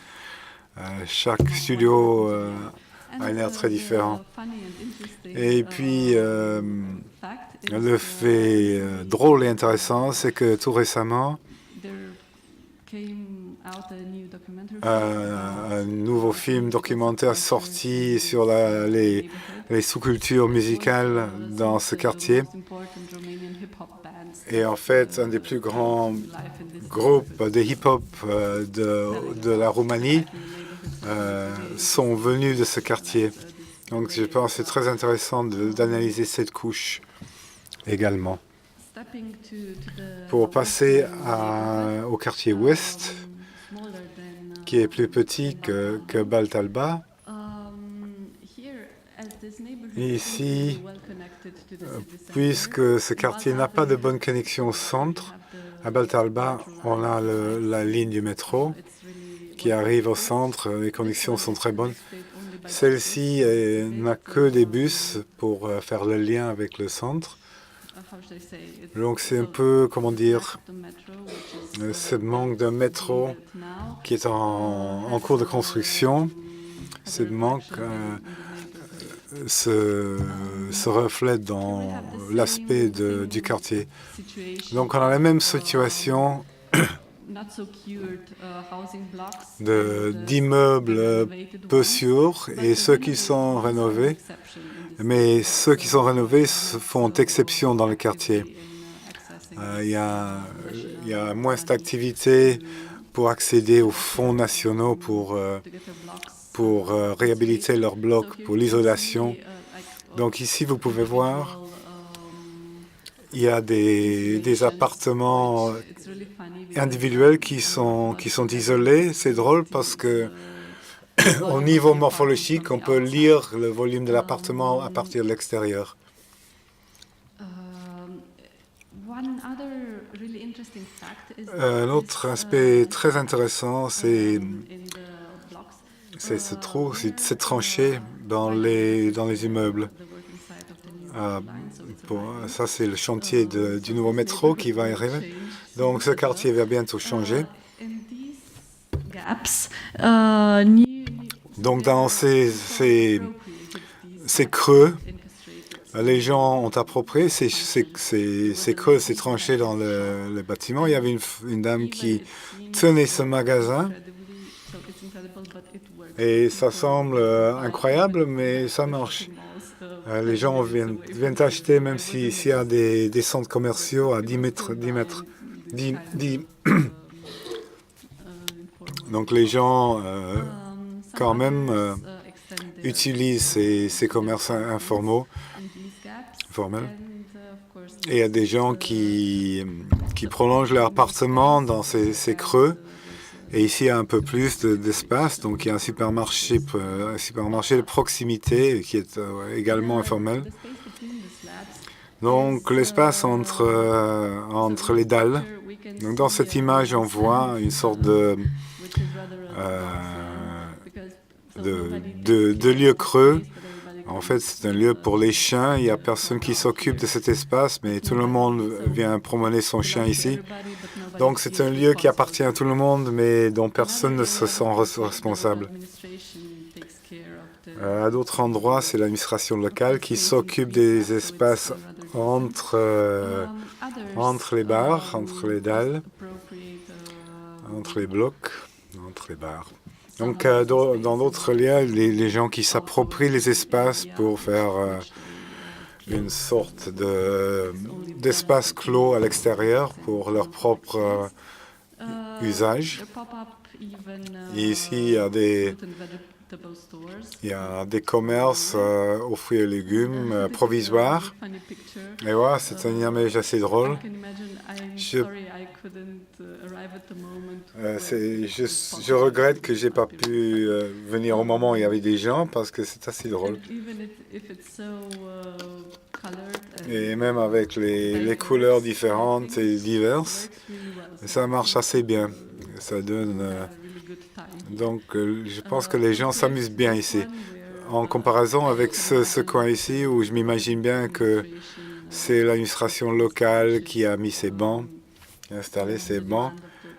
Chaque studio a un air très différent. Et puis, le fait drôle et intéressant, c'est que tout récemment, un nouveau film documentaire sorti sur les sous-cultures musicales dans ce quartier. Et en fait, un des plus grands groupes de hip-hop de la Roumanie sont venus de ce quartier. Donc je pense que c'est très intéressant d'analyser cette couche également. Pour passer au quartier ouest, qui est plus petit que Baltalba. Et ici, puisque ce quartier n'a pas de bonne connexion au centre, à Baltalba, on a la ligne du métro qui arrive au centre, les connexions sont très bonnes. Celle-ci n'a que des bus pour faire le lien avec le centre. Donc c'est un peu, comment dire, ce manque de métro qui est en cours de construction. Ce manque se reflète dans l'aspect du quartier. Donc on a la même situation d'immeubles peu sûrs et ceux qui sont rénovés. Mais ceux qui sont rénovés font exception dans le quartier. Il y a moins d'activités pour accéder aux fonds nationaux pour réhabiliter leurs blocs, pour l'isolation. Donc ici, vous pouvez voir, il y a des appartements individuels qui sont isolés. C'est drôle parce que au niveau morphologique, on peut lire le volume de l'appartement à partir de l'extérieur. Un autre aspect très intéressant, c'est ce trou, cette tranchée dans les immeubles. Ça, c'est le chantier du nouveau métro qui va arriver. Donc, ce quartier va bientôt changer. Donc, dans ces creux, les gens ont approprié ces creux, ces tranchées dans le bâtiment. Il y avait une dame qui tenait ce magasin. Et ça semble incroyable, mais ça marche. Les gens viennent acheter, même s'il y a des centres commerciaux à 10 mètres. Donc les gens, quand même, utilisent ces commerces informels. Et il y a des gens qui prolongent leur appartement dans ces creux. Et ici, il y a un peu plus d'espace. Donc, il y a un supermarché de proximité qui est également informel. Donc, l'espace entre les dalles. Donc, dans cette image, on voit une sorte de lieu creux. En fait, c'est un lieu pour les chiens. Il n'y a personne qui s'occupe de cet espace, mais tout le monde vient promener son chien ici. Donc, c'est un lieu qui appartient à tout le monde, mais dont personne ne se sent responsable. À d'autres endroits, c'est l'administration locale qui s'occupe des espaces entre les bars, entre les dalles, entre les blocs, entre les bars. Donc, dans d'autres lieux, les gens qui s'approprient les espaces pour faire une sorte d'espace clos à l'extérieur pour leur propre usage. Et ici, il y a des commerces aux fruits et légumes provisoires. Et voilà, c'est une image assez drôle. Je regrette que je n'ai pas pu venir au moment où il y avait des gens parce que c'est assez drôle. Et même avec les couleurs différentes et diverses, ça marche assez bien. Ça donne... Donc, je pense que les gens s'amusent bien ici. En comparaison avec ce coin ici, où je m'imagine bien que c'est l'administration locale qui a mis ces bancs, installé ces bancs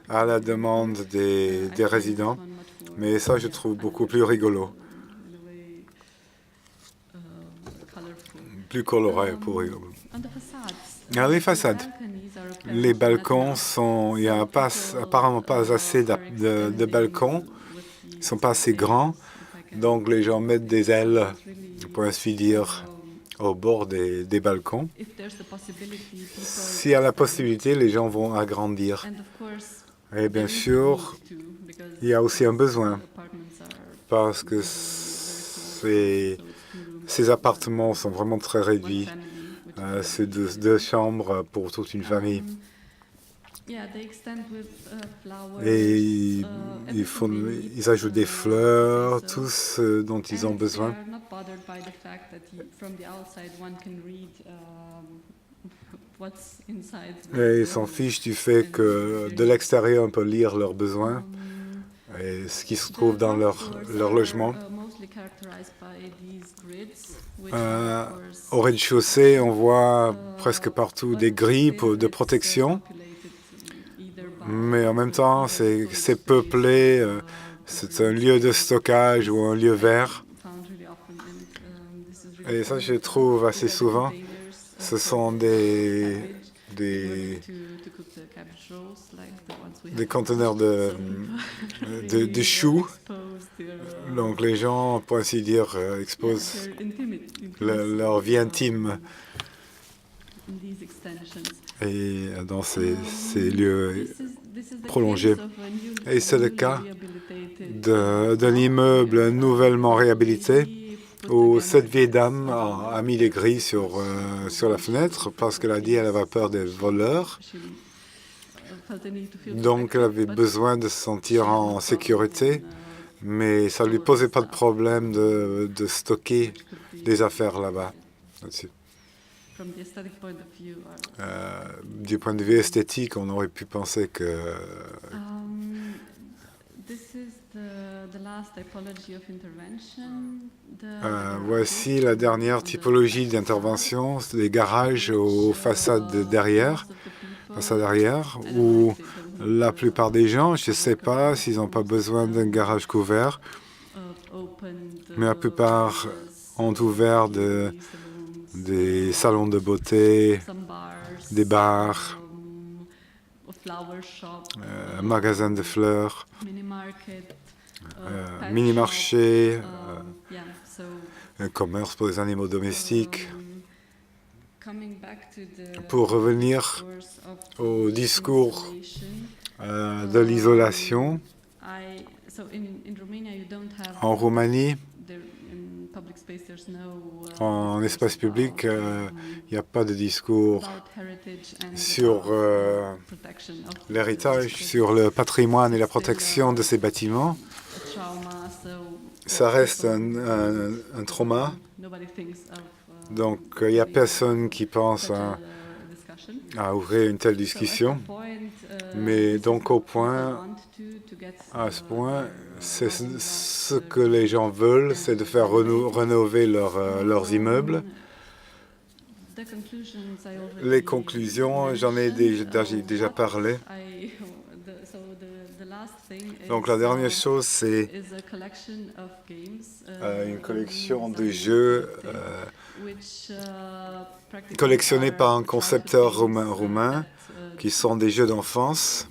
à la demande des résidents. Mais ça, je trouve beaucoup plus rigolo. Plus coloré, pour rigolo. Alors, les façades. Les balcons il n'y a apparemment pas assez de balcons. Ils ne sont pas assez grands. Donc, les gens mettent des ailes, pour ainsi dire, au bord des balcons. S'il y a la possibilité, les gens vont agrandir. Et bien sûr, il y a aussi un besoin. Parce que ces appartements sont vraiment très réduits. C'est deux chambres pour toute une famille. Et ils ajoutent des fleurs, tout ce dont ils ont besoin. Et ils s'en fichent du fait que de l'extérieur, on peut lire leurs besoins et ce qui se trouve dans leur logement. Au rez-de-chaussée, on voit presque partout des grilles de protection. Mais en même temps, c'est peuplé, c'est un lieu de stockage ou un lieu vert. Et ça, je trouve assez souvent. Ce sont des des conteneurs de choux. Donc les gens, pour ainsi dire, exposent leur vie intime et dans ces lieux prolongés. Et c'est le cas d'un immeuble nouvellement réhabilité où cette vieille dame a mis les grilles sur la fenêtre parce qu'elle a dit qu'elle avait peur des voleurs. Donc elle avait besoin de se sentir en sécurité, mais ça ne lui posait pas de problème de stocker des affaires là-bas. Du point de vue esthétique, on aurait pu penser que voici la dernière typologie d'intervention, les garages aux façades derrière, où la plupart des gens, je ne sais pas s'ils n'ont pas besoin d'un garage couvert, mais la plupart ont ouvert des salons de beauté, des bars, un magasin de fleurs, mini-marché, un commerce pour les animaux domestiques. Pour revenir au discours de l'isolation, en Roumanie, en espace public, il n'y a pas de discours sur l'héritage, sur le patrimoine et la protection de ces bâtiments. Ça reste un trauma. Donc, il n'y a personne qui pense à ouvrir une telle discussion. Mais donc, à ce point, c'est ce que les gens veulent, c'est de faire rénover leurs immeubles. Les conclusions, j'en ai déjà parlé. Donc la dernière chose, c'est une collection de jeux collectionnés par un concepteur roumain, qui sont des jeux d'enfance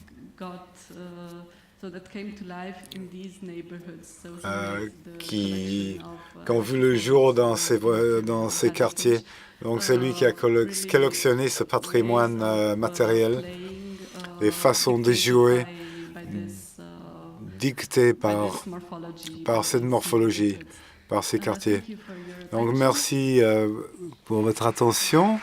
qui ont vu le jour dans ces quartiers. Donc c'est lui qui a collectionné ce patrimoine matériel, les façons de jouer dictées par cette morphologie, par ces quartiers. Donc merci pour votre attention.